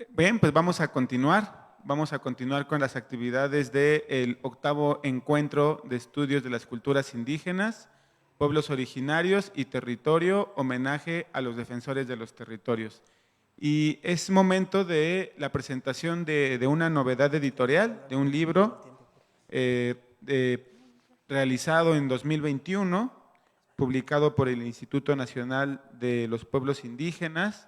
Bien, pues vamos a continuar. Vamos a continuar con las actividades del octavo encuentro de estudios de las culturas indígenas, pueblos originarios y territorio, homenaje a los defensores de los territorios. Y es momento de la presentación de una novedad editorial, de un libro eh, de- realizado en 2021, publicado por el Instituto Nacional de los Pueblos Indígenas,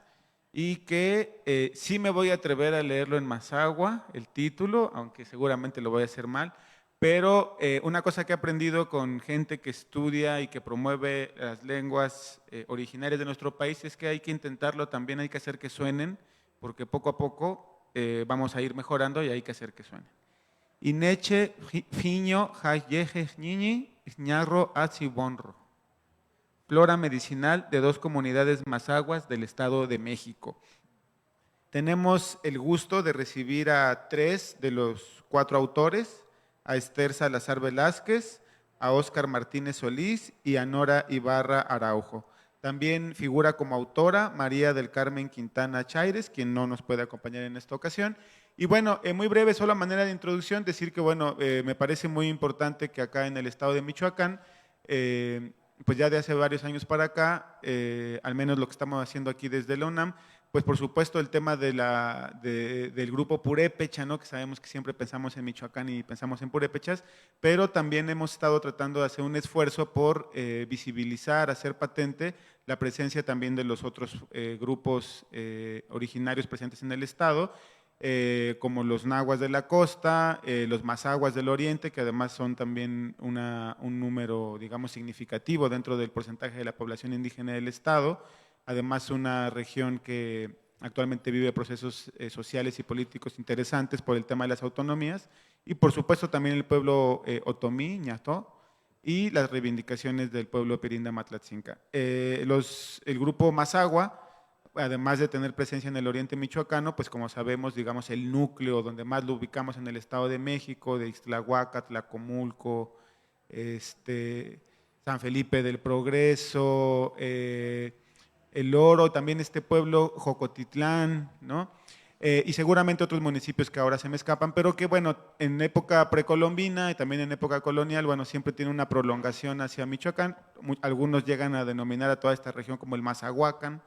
y que sí me voy a atrever a leerlo en Mazahua, el título, aunque seguramente lo voy a hacer mal, pero una cosa que he aprendido con gente que estudia y que promueve las lenguas originarias de nuestro país es que hay que intentarlo, también hay que hacer que suenen, porque poco a poco vamos a ir mejorando y hay que hacer que suenen. Ineche fiño hayeje ñiñi, ñarro bonro. Flora medicinal de dos comunidades mazaguas del Estado de México. Tenemos el gusto de recibir a tres de los cuatro autores, a Esther Salazar Velázquez, a Óscar Martínez Solís y a Nora Ibarra Araujo. También figura como autora María del Carmen Quintana Chaires, quien no nos puede acompañar en esta ocasión. Y bueno, muy breve, solo a manera de introducción, decir que bueno, me parece muy importante que acá en el estado de Michoacán, pues ya de hace varios años para acá, al menos lo que estamos haciendo aquí desde la UNAM, pues por supuesto el tema del grupo Purépecha, ¿no? Que sabemos que siempre pensamos en Michoacán y pensamos en Purépechas, pero también hemos estado tratando de hacer un esfuerzo por visibilizar, hacer patente la presencia también de los otros grupos originarios presentes en el estado, como los nahuas de la costa, los mazaguas del oriente, que además son también un número, digamos, significativo dentro del porcentaje de la población indígena del estado, además una región que actualmente vive procesos sociales y políticos interesantes por el tema de las autonomías, y por supuesto también el pueblo otomí, ñató, y las reivindicaciones del pueblo Pirinda Matlatzinca. El grupo Mazagua, además de tener presencia en el oriente michoacano, pues como sabemos, digamos, el núcleo donde más lo ubicamos en el Estado de México, de Ixtlahuaca, Tlacomulco, San Felipe del Progreso, El Oro, también este pueblo, Jocotitlán, ¿no? Y seguramente otros municipios que ahora se me escapan, pero que bueno, en época precolombina y también en época colonial, bueno, siempre tiene una prolongación hacia Michoacán. Algunos llegan a denominar a toda esta región como el Mazahuacán.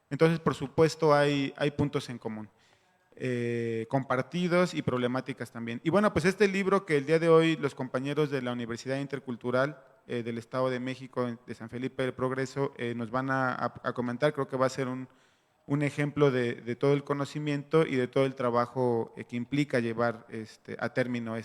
Entonces, por supuesto, hay puntos en común, compartidos y problemáticas también. Y bueno, pues este libro que el día de hoy los compañeros de la Universidad Intercultural del Estado de México, de San Felipe del Progreso, nos van a comentar, creo que va a ser un ejemplo de todo el conocimiento y de todo el trabajo que implica llevar a término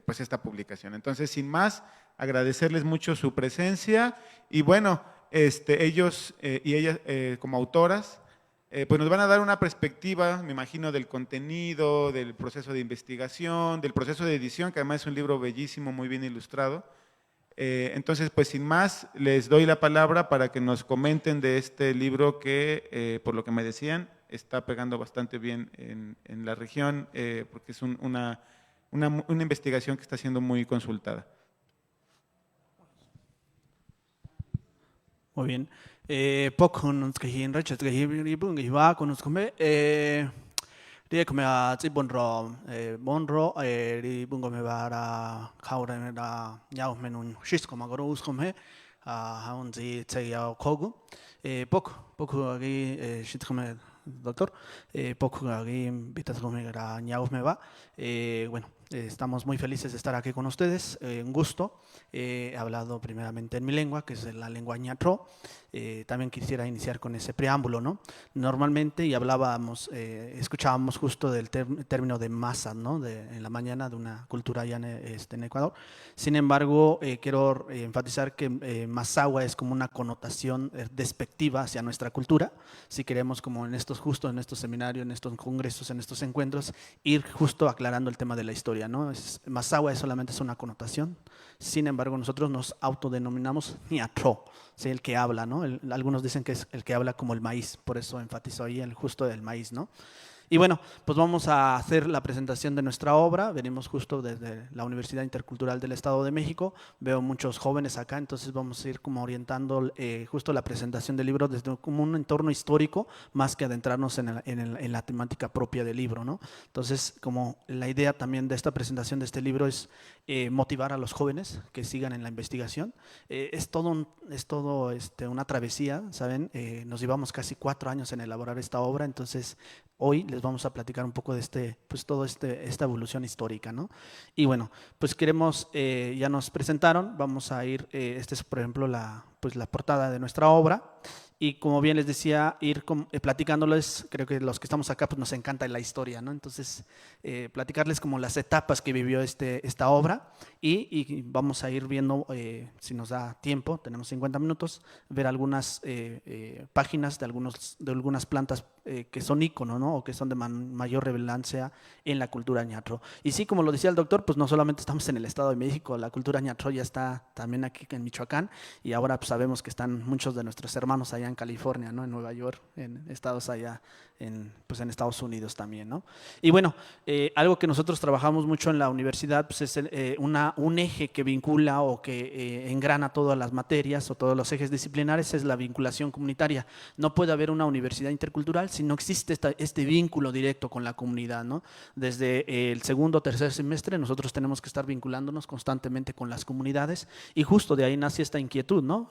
pues esta publicación. Entonces, sin más, agradecerles mucho su presencia y bueno, ellos y ellas como autoras, pues nos van a dar una perspectiva, me imagino, del contenido, del proceso de investigación, del proceso de edición, que además es un libro bellísimo, muy bien ilustrado. Entonces, pues sin más, les doy la palabra para que nos comenten de este libro que, por lo que me decían, está pegando bastante bien en la región, porque es una investigación que está siendo muy consultada. Muy bien. Pokon skahin rachat skahin ribun giwa kon skome rie kome a tsibon ro bonro ribun kome bara kaura me da nyao menun shis koma goro uskome haun zi tsai yao kogu poco aquí shitome doctor poco aquí vitas kome gara nyao me va bueno estamos muy felices de estar aquí con ustedes, un gusto. He hablado primeramente en mi lengua, que es la lengua ñatro. También quisiera iniciar con ese preámbulo, ¿no? Normalmente, y hablábamos, escuchábamos justo del término de masa, ¿no? En la mañana de una cultura allá en Ecuador. Sin embargo, quiero enfatizar que Mazahua es como una connotación despectiva hacia nuestra cultura. Si queremos, como justo en estos seminarios, en estos congresos, en estos encuentros, ir justo aclarando el tema de la historia, ¿no? Mazahua solamente es una connotación. Sin embargo, nosotros nos autodenominamos Niatro, ¿sí? El que habla, ¿no? Algunos dicen que es el que habla como el maíz, por eso enfatizo ahí el justo del maíz, ¿no? Y bueno, pues vamos a hacer la presentación de nuestra obra. Venimos justo desde la Universidad Intercultural del Estado de México. Veo muchos jóvenes acá, entonces vamos a ir como orientando justo la presentación del libro desde como un entorno histórico, más que adentrarnos en la temática propia del libro, ¿no? Entonces, como la idea también de esta presentación de este libro es motivar a los jóvenes que sigan en la investigación. Es todo una travesía, ¿saben? Nos llevamos casi 4 años en elaborar esta obra, entonces hoy les vamos a platicar un poco de esta evolución histórica, ¿no? Y bueno, pues queremos, ya nos presentaron, vamos a ir, esta es por ejemplo la portada de nuestra obra. Y como bien les decía, ir platicándoles, creo que los que estamos acá pues nos encanta la historia, ¿no? Entonces, platicarles como las etapas que vivió esta obra y vamos a ir viendo, si nos da tiempo, tenemos 50 minutos, ver algunas páginas de algunas plantas que son ícono, ¿no? O que son de mayor relevancia en la cultura ñatro. Y sí, como lo decía el doctor, pues no solamente estamos en el Estado de México, la cultura ñatro ya está también aquí en Michoacán y ahora pues sabemos que están muchos de nuestros hermanos allá en California, ¿no? En Nueva York, en estados allá, en Estados Unidos también, ¿no? Y bueno, algo que nosotros trabajamos mucho en la universidad pues es un eje que vincula o que engrana todas las materias o todos los ejes disciplinares, es la vinculación comunitaria. No puede haber una universidad intercultural si no existe este vínculo directo con la comunidad, ¿no? Desde el segundo o tercer semestre nosotros tenemos que estar vinculándonos constantemente con las comunidades y justo de ahí nace esta inquietud, ¿no?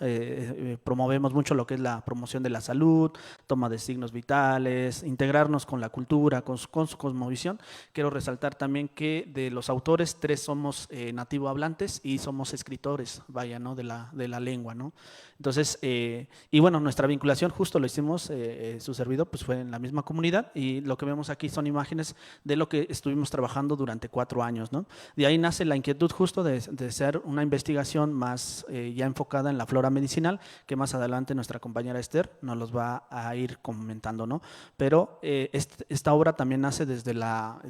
Promovemos mucho lo que es la promoción de la salud, toma de signos vitales, integrarnos con la cultura, con su cosmovisión. Quiero resaltar también que de los autores, 3 somos nativo hablantes y somos escritores, vaya, ¿no? de la lengua, ¿no? Entonces, y bueno, nuestra vinculación justo lo hicimos, su servidor, pues fue en la misma comunidad y lo que vemos aquí son imágenes de lo que estuvimos trabajando durante 4 años, ¿no? De ahí nace la inquietud justo de ser una investigación más ya enfocada en la flora medicinal, que más adelante nuestra compañera Esther nos los va a ir comentando, ¿no? Pero esta obra también nace desde la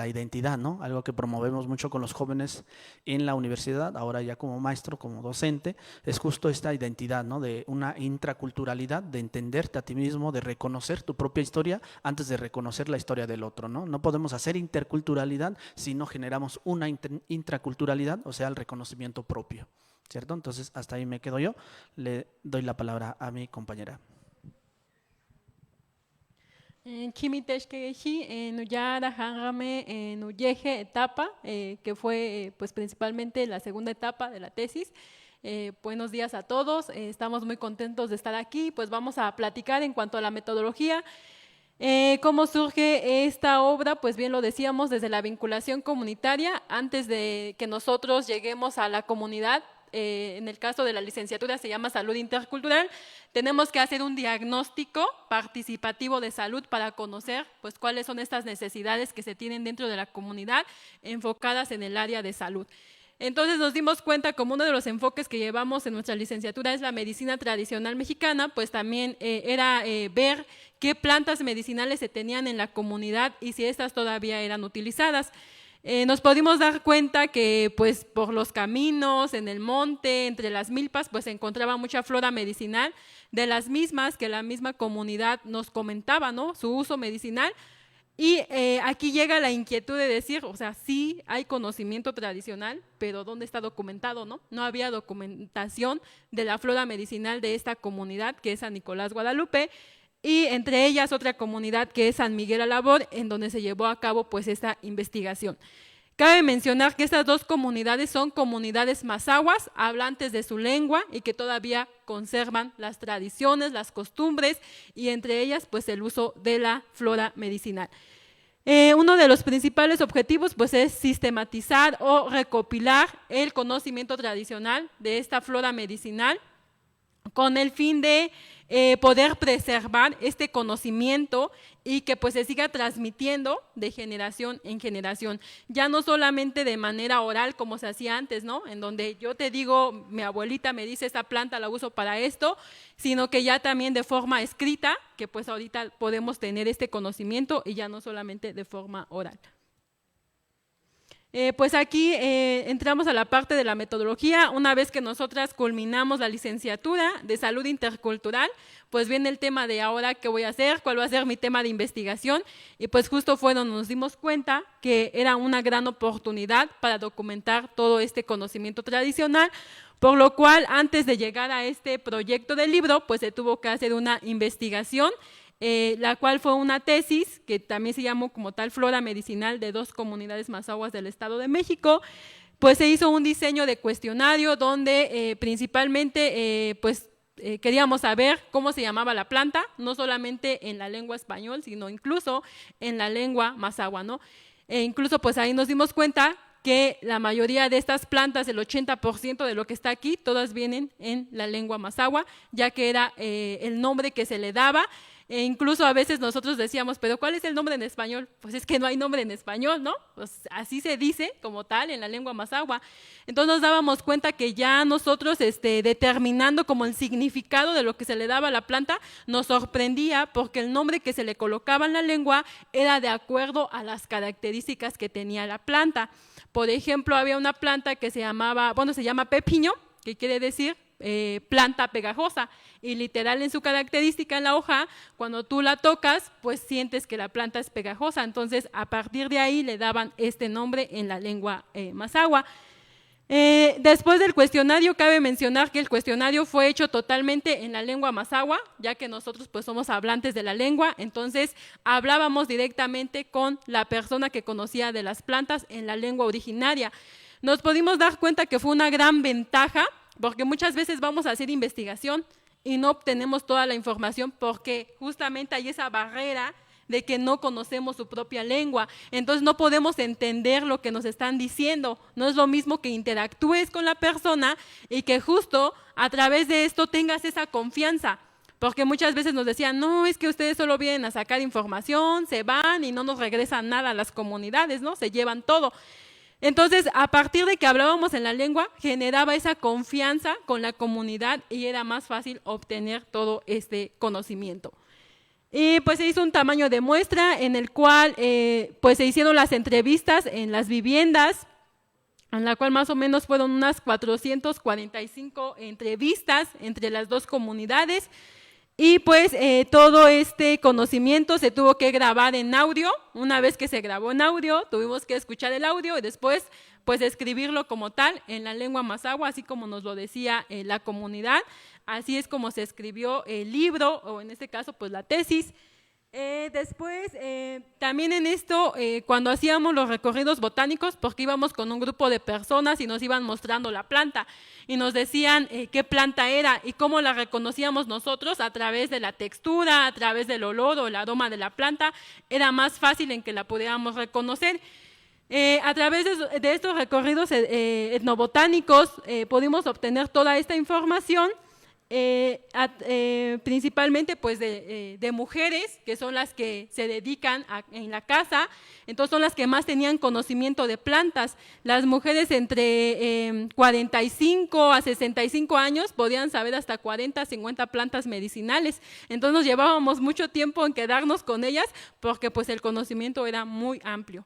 identidad, ¿no? Algo que promovemos mucho con los jóvenes en la universidad, ahora ya como maestro, como docente, es justo esta identidad, ¿no? De una intraculturalidad, de entenderte a ti mismo, de reconocer tu propia historia antes de reconocer la historia del otro, ¿no? No podemos hacer interculturalidad si no generamos una intraculturalidad, o sea, el reconocimiento propio, ¿cierto? Entonces, hasta ahí me quedo yo. Le doy la palabra a mi compañera. Chimiteshkeshi, Nuyara, Hangame, Nuyeje, etapa, que fue pues principalmente la segunda etapa de la tesis. Buenos días a todos, estamos muy contentos de estar aquí, pues vamos a platicar en cuanto a la metodología. ¿Cómo surge esta obra? Pues bien lo decíamos, desde la vinculación comunitaria, antes de que nosotros lleguemos a la comunidad. En el caso de la licenciatura se llama Salud Intercultural, tenemos que hacer un diagnóstico participativo de salud para conocer pues, cuáles son estas necesidades que se tienen dentro de la comunidad enfocadas en el área de salud. Entonces nos dimos cuenta como uno de los enfoques que llevamos en nuestra licenciatura es la medicina tradicional mexicana, pues también era ver qué plantas medicinales se tenían en la comunidad y si estas todavía eran utilizadas. Nos pudimos dar cuenta que pues por los caminos, en el monte, entre las milpas, pues se encontraba mucha flora medicinal, de las mismas que la misma comunidad nos comentaba, ¿no? Su uso medicinal. Y aquí llega la inquietud de decir, o sea, sí hay conocimiento tradicional, pero ¿dónde está documentado, no? No había documentación de la flora medicinal de esta comunidad, que es San Nicolás Guadalupe, y entre ellas otra comunidad que es San Miguel Alabor, en donde se llevó a cabo pues esta investigación. Cabe mencionar que estas 2 comunidades son comunidades mazahuas, hablantes de su lengua y que todavía conservan las tradiciones, las costumbres y entre ellas pues el uso de la flora medicinal. Uno de los principales objetivos pues es sistematizar o recopilar el conocimiento tradicional de esta flora medicinal con el fin de poder preservar este conocimiento y que pues se siga transmitiendo de generación en generación, ya no solamente de manera oral como se hacía antes, ¿no? En donde yo te digo, mi abuelita me dice esta planta la uso para esto, sino que ya también de forma escrita, que pues ahorita podemos tener este conocimiento y ya no solamente de forma oral. Pues aquí entramos a la parte de la metodología. Una vez que nosotras culminamos la licenciatura de salud intercultural, pues viene el tema de ahora qué voy a hacer, cuál va a ser mi tema de investigación, y pues justo fue donde nos dimos cuenta que era una gran oportunidad para documentar todo este conocimiento tradicional, por lo cual antes de llegar a este proyecto del libro, pues se tuvo que hacer una investigación, la cual fue una tesis que también se llamó como tal Flora Medicinal de 2 comunidades mazahuas del Estado de México. Pues se hizo un diseño de cuestionario donde principalmente queríamos saber cómo se llamaba la planta, no solamente en la lengua español, sino incluso en la lengua mazahua, ¿no? Incluso pues ahí nos dimos cuenta que la mayoría de estas plantas, el 80% de lo que está aquí, todas vienen en la lengua mazahua, ya que era el nombre que se le daba. Incluso a veces nosotros decíamos, pero ¿cuál es el nombre en español? Pues es que no hay nombre en español, ¿no? Pues así se dice como tal en la lengua mazahua. Entonces nos dábamos cuenta que ya nosotros determinando como el significado de lo que se le daba a la planta, nos sorprendía porque el nombre que se le colocaba en la lengua era de acuerdo a las características que tenía la planta. Por ejemplo, había una planta que se llama pepiño, que quiere decir planta pegajosa, y literal en su característica en la hoja, cuando tú la tocas, pues sientes que la planta es pegajosa. Entonces a partir de ahí le daban este nombre en la lengua mazahua. Después del cuestionario, cabe mencionar que el cuestionario fue hecho totalmente en la lengua mazahua, ya que nosotros pues somos hablantes de la lengua, entonces hablábamos directamente con la persona que conocía de las plantas en la lengua originaria. Nos pudimos dar cuenta que fue una gran ventaja, porque muchas veces vamos a hacer investigación y no obtenemos toda la información porque justamente hay esa barrera de que no conocemos su propia lengua, entonces no podemos entender lo que nos están diciendo. No es lo mismo que interactúes con la persona y que justo a través de esto tengas esa confianza, porque muchas veces nos decían, no, es que ustedes solo vienen a sacar información, se van y no nos regresan nada a las comunidades, ¿no? Se llevan todo. Entonces, a partir de que hablábamos en la lengua, generaba esa confianza con la comunidad y era más fácil obtener todo este conocimiento. Y pues se hizo un tamaño de muestra en el cual pues se hicieron las entrevistas en las viviendas, en la cual más o menos fueron unas 445 entrevistas entre las 2 comunidades. Y pues todo este conocimiento se tuvo que grabar en audio. Una vez que se grabó en audio, tuvimos que escuchar el audio y después pues escribirlo como tal en la lengua mazahua, así como nos lo decía la comunidad. Así es como se escribió el libro, o en este caso pues la tesis. Después, también en esto, cuando hacíamos los recorridos botánicos, porque íbamos con un grupo de personas y nos iban mostrando la planta y nos decían qué planta era y cómo la reconocíamos nosotros a través de la textura, a través del olor o el aroma de la planta, era más fácil en que la pudiéramos reconocer. A través de estos recorridos etnobotánicos pudimos obtener toda esta información. Principalmente pues de mujeres que son las que se dedican en la casa, entonces son las que más tenían conocimiento de plantas. Las mujeres entre 45 a 65 años podían saber hasta 40, 50 plantas medicinales, entonces nos llevábamos mucho tiempo en quedarnos con ellas porque pues el conocimiento era muy amplio.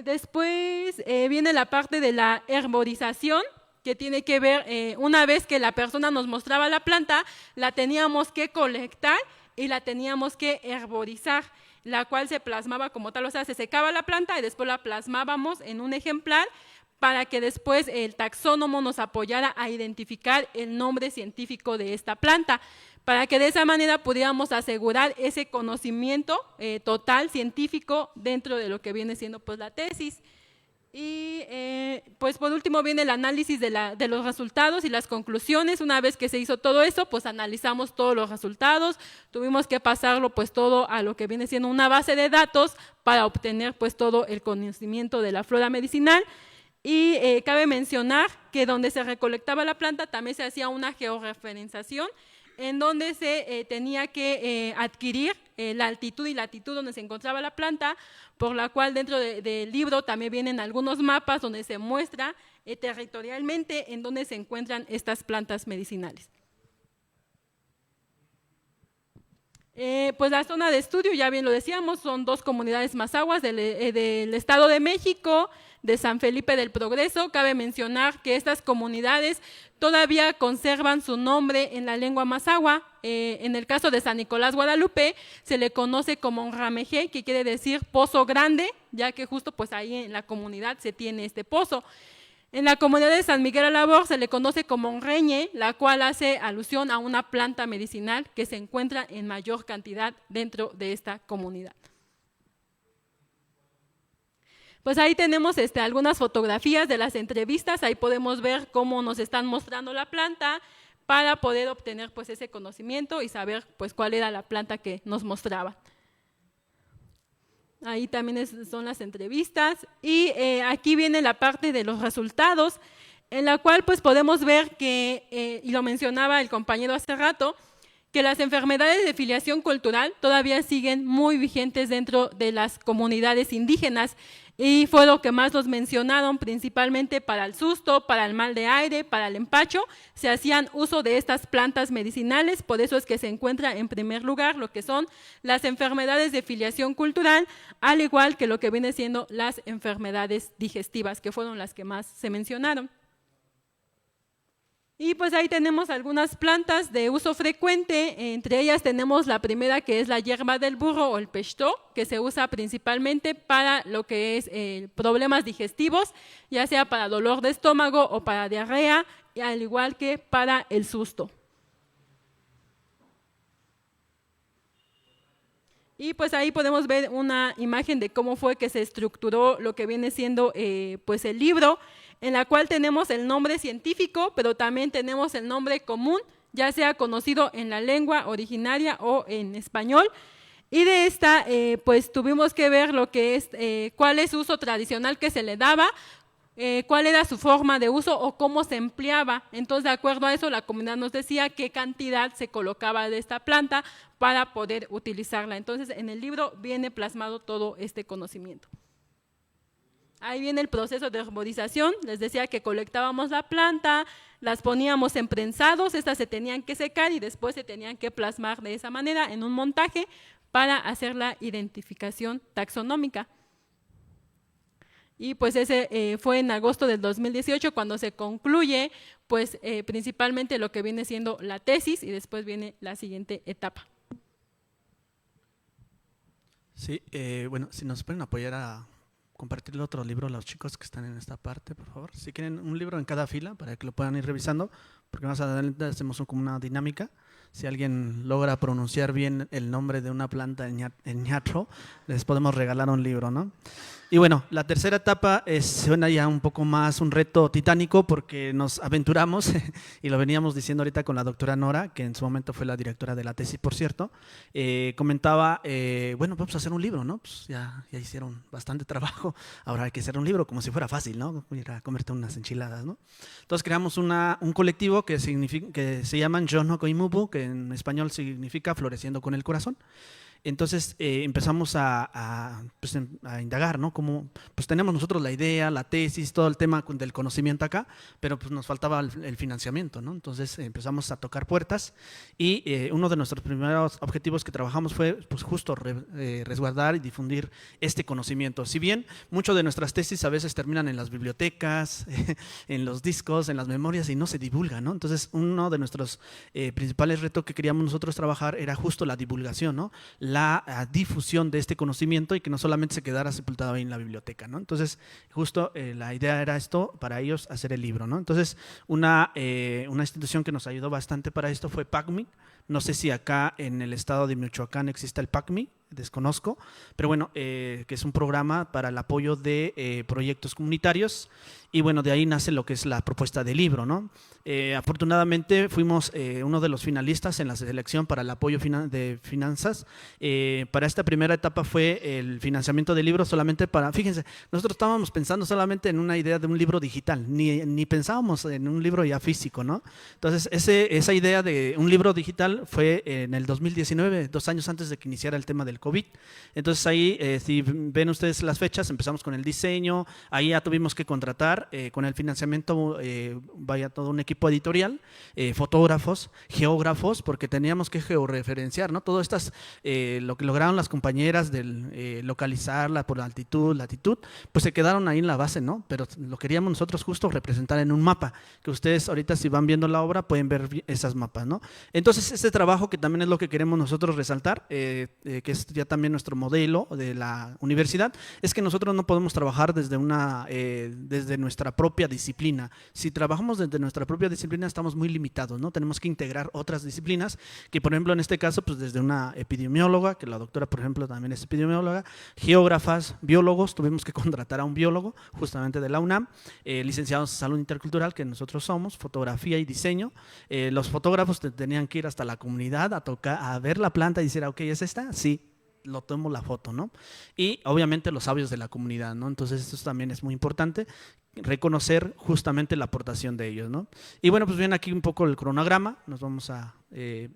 Después viene la parte de la herborización, que tiene que ver, una vez que la persona nos mostraba la planta, la teníamos que colectar y la teníamos que herborizar, la cual se plasmaba como tal, o sea, se secaba la planta y después la plasmábamos en un ejemplar para que después el taxónomo nos apoyara a identificar el nombre científico de esta planta, para que de esa manera pudiéramos asegurar ese conocimiento total científico dentro de lo que viene siendo pues la tesis. Y pues por último viene el análisis de los resultados y las conclusiones. Una vez que se hizo todo eso, pues analizamos todos los resultados, tuvimos que pasarlo pues todo a lo que viene siendo una base de datos para obtener pues todo el conocimiento de la flora medicinal. Y cabe mencionar que donde se recolectaba la planta también se hacía una georreferenciación, en donde se tenía que adquirir la altitud y latitud donde se encontraba la planta, por la cual dentro del libro también vienen algunos mapas donde se muestra territorialmente en donde se encuentran estas plantas medicinales. Pues la zona de estudio, ya bien lo decíamos, son 2 comunidades mazahuas del Estado de México, de San Felipe del Progreso. Cabe mencionar que estas comunidades todavía conservan su nombre en la lengua mazahua. En el caso de San Nicolás Guadalupe se le conoce como Nramejé, que quiere decir pozo grande, ya que justo pues ahí en la comunidad se tiene este pozo. En la comunidad de San Miguel Alabor se le conoce como Nreñe, la cual hace alusión a una planta medicinal que se encuentra en mayor cantidad dentro de esta comunidad. Pues ahí tenemos algunas fotografías de las entrevistas, ahí podemos ver cómo nos están mostrando la planta para poder obtener pues ese conocimiento y saber pues cuál era la planta que nos mostraba. Ahí también son las entrevistas y aquí viene la parte de los resultados, en la cual pues podemos ver que, y lo mencionaba el compañero hace rato, que las enfermedades de filiación cultural todavía siguen muy vigentes dentro de las comunidades indígenas y fue lo que más nos mencionaron, principalmente para el susto, para el mal de aire, para el empacho, se hacían uso de estas plantas medicinales, por eso es que se encuentra en primer lugar lo que son las enfermedades de filiación cultural, al igual que lo que viene siendo las enfermedades digestivas, que fueron las que más se mencionaron. Y pues ahí tenemos algunas plantas de uso frecuente, entre ellas tenemos la primera que es la hierba del burro o el pextó, que se usa principalmente para lo que es problemas digestivos, ya sea para dolor de estómago o para diarrea, al igual que para el susto. Y pues ahí podemos ver una imagen de cómo fue que se estructuró lo que viene siendo pues el libro, en la cual tenemos el nombre científico, pero también tenemos el nombre común, ya sea conocido en la lengua originaria o en español. Y de esta, pues tuvimos que ver lo que es, cuál es su uso tradicional que se le daba, cuál era su forma de uso o cómo se empleaba. Entonces, de acuerdo a eso, la comunidad nos decía qué cantidad se colocaba de esta planta para poder utilizarla. Entonces, en el libro viene plasmado todo este conocimiento. Ahí viene el proceso de herborización, les decía que colectábamos la planta, las poníamos en prensados, estas se tenían que secar y después se tenían que plasmar de esa manera en un montaje para hacer la identificación taxonómica. Y pues ese fue en agosto del 2018 cuando se concluye pues principalmente lo que viene siendo la tesis y después viene la siguiente etapa. Sí, bueno, si nos pueden apoyar a compartir el otro libro a los chicos que están en esta parte, por favor. Si quieren un libro en cada fila para que lo puedan ir revisando, porque más adelante hacemos como una dinámica. Si alguien logra pronunciar bien el nombre de una planta en ñatro, les podemos regalar un libro, ¿no? Y bueno, la tercera etapa suena ya un poco más un reto titánico porque nos aventuramos, y lo veníamos diciendo ahorita con la doctora Nora, que en su momento fue la directora de la tesis, por cierto, comentaba, bueno, vamos a hacer un libro, ¿no? Pues ya hicieron bastante trabajo, ahora hay que hacer un libro como si fuera fácil, ¿no? Ir a comerte unas enchiladas, ¿no? Entonces creamos un colectivo que se llaman Jono Koimubu, que en español significa Floreciendo con el Corazón. Entonces empezamos a indagar, ¿no? Como pues tenemos nosotros la idea, la tesis, todo el tema del conocimiento acá, pero pues nos faltaba el financiamiento, ¿no? Entonces empezamos a tocar puertas y uno de nuestros primeros objetivos que trabajamos fue pues justo resguardar y difundir este conocimiento. Si bien muchas de nuestras tesis a veces terminan en las bibliotecas, en los discos, en las memorias y no se divulga, ¿no? Entonces uno de nuestros principales retos que queríamos nosotros trabajar era justo la divulgación, ¿no? La difusión de este conocimiento y que no solamente se quedara sepultado ahí en la biblioteca, ¿no? Entonces, justo la idea era esto, para ellos hacer el libro, ¿no? Entonces, una institución que nos ayudó bastante para esto fue PACMI. No sé si acá en el estado de Michoacán existe el PACMI, desconozco, pero bueno, que es un programa para el apoyo de proyectos comunitarios y bueno, de ahí nace lo que es la propuesta de libro, ¿no? Afortunadamente fuimos uno de los finalistas en la selección para el apoyo de finanzas. Para esta primera etapa fue el financiamiento de libros solamente para, fíjense, nosotros estábamos pensando solamente en una idea de un libro digital, ni pensábamos en un libro ya físico, ¿no? Entonces esa idea de un libro digital fue en el 2019, 2 años antes de que iniciara el tema del COVID. Entonces ahí, si ven ustedes las fechas, empezamos con el diseño, ahí ya tuvimos que contratar con el financiamiento, vaya todo un equipo editorial, fotógrafos, geógrafos, porque teníamos que georreferenciar, ¿no? Todo estas, lo que lograron las compañeras del localizarla por altitud, latitud, pues se quedaron ahí en la base, ¿no? Pero lo queríamos nosotros justo representar en un mapa, que ustedes ahorita si van viendo la obra pueden ver esas mapas, ¿no? Entonces este trabajo que también es lo que queremos nosotros resaltar, que es ya también nuestro modelo de la universidad, es que nosotros no podemos trabajar desde nuestra propia disciplina. Si trabajamos desde nuestra propia disciplina estamos muy limitados, ¿no? Tenemos que integrar otras disciplinas, que por ejemplo en este caso pues desde una epidemióloga, que la doctora por ejemplo también es epidemióloga, geógrafas, biólogos, tuvimos que contratar a un biólogo justamente de la UNAM, licenciados en salud intercultural que nosotros somos, fotografía y diseño. Los fotógrafos tenían que ir hasta la comunidad a tocar, a ver la planta y decir, ok, ¿es esta? Sí, lo tomo la foto, ¿no? Y obviamente los sabios de la comunidad, ¿no? Entonces esto también es muy importante, reconocer justamente la aportación de ellos, ¿no? Y bueno, pues ven aquí un poco el cronograma, nos vamos a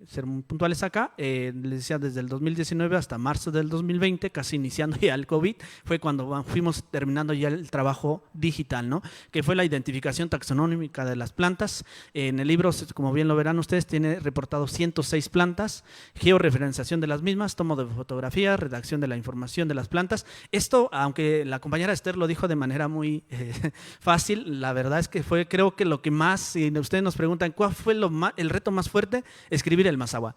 ser muy puntuales acá, les decía desde el 2019 hasta marzo del 2020, casi iniciando ya el COVID, fue cuando fuimos terminando ya el trabajo digital, ¿no? Que fue la identificación taxonómica de las plantas. En el libro, como bien lo verán ustedes, tiene reportado 106 plantas, georreferenciación de las mismas, tomo de fotografía, redacción de la información de las plantas. Esto, aunque la compañera Esther lo dijo de manera muy fácil, la verdad es que fue, creo que lo que más, si ustedes nos preguntan cuál fue el reto más fuerte, escribir el Mazahua.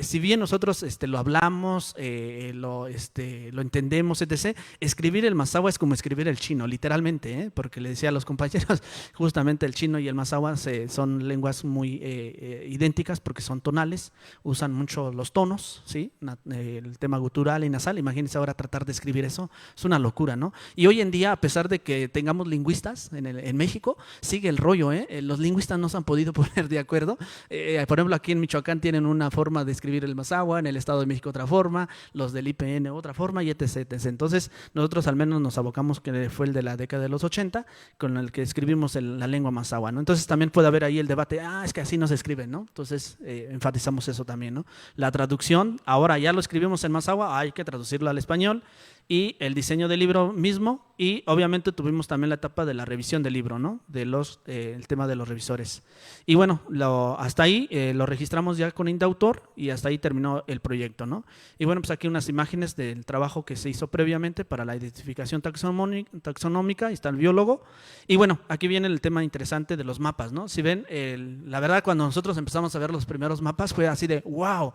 Si bien nosotros lo hablamos, lo entendemos, etc., escribir el Mazahua es como escribir el chino, literalmente, porque le decía a los compañeros, justamente el chino y el Mazahua son lenguas muy idénticas porque son tonales, usan mucho los tonos, ¿sí? El tema gutural y nasal, imagínense ahora tratar de escribir eso, es una locura, ¿no? Y hoy en día, a pesar de que tengamos lingüistas en México, sigue el rollo, los lingüistas no se han podido poner de acuerdo. Por ejemplo, aquí en Michoacán tienen una forma de escribir el Mazahua, en el Estado de México otra forma, los del IPN otra forma y etc, etc. Entonces nosotros al menos nos abocamos, que fue el de la década de los 80, con el que escribimos la lengua Mazahua, ¿no? Entonces también puede haber ahí el debate, es que así no se escribe, ¿no? Entonces enfatizamos eso también, ¿no? La traducción, ahora ya lo escribimos en Mazahua, hay que traducirlo al español, y el diseño del libro mismo, y obviamente tuvimos también la etapa de la revisión del libro, ¿no? El tema de los revisores. Y bueno, hasta ahí lo registramos ya con Indautor y hasta ahí terminó el proyecto, ¿no? Y bueno, pues aquí unas imágenes del trabajo que se hizo previamente para la identificación taxonómica, ahí está el biólogo. Y bueno, aquí viene el tema interesante de los mapas, ¿no? Si ven, la verdad cuando nosotros empezamos a ver los primeros mapas fue así de ¡wow!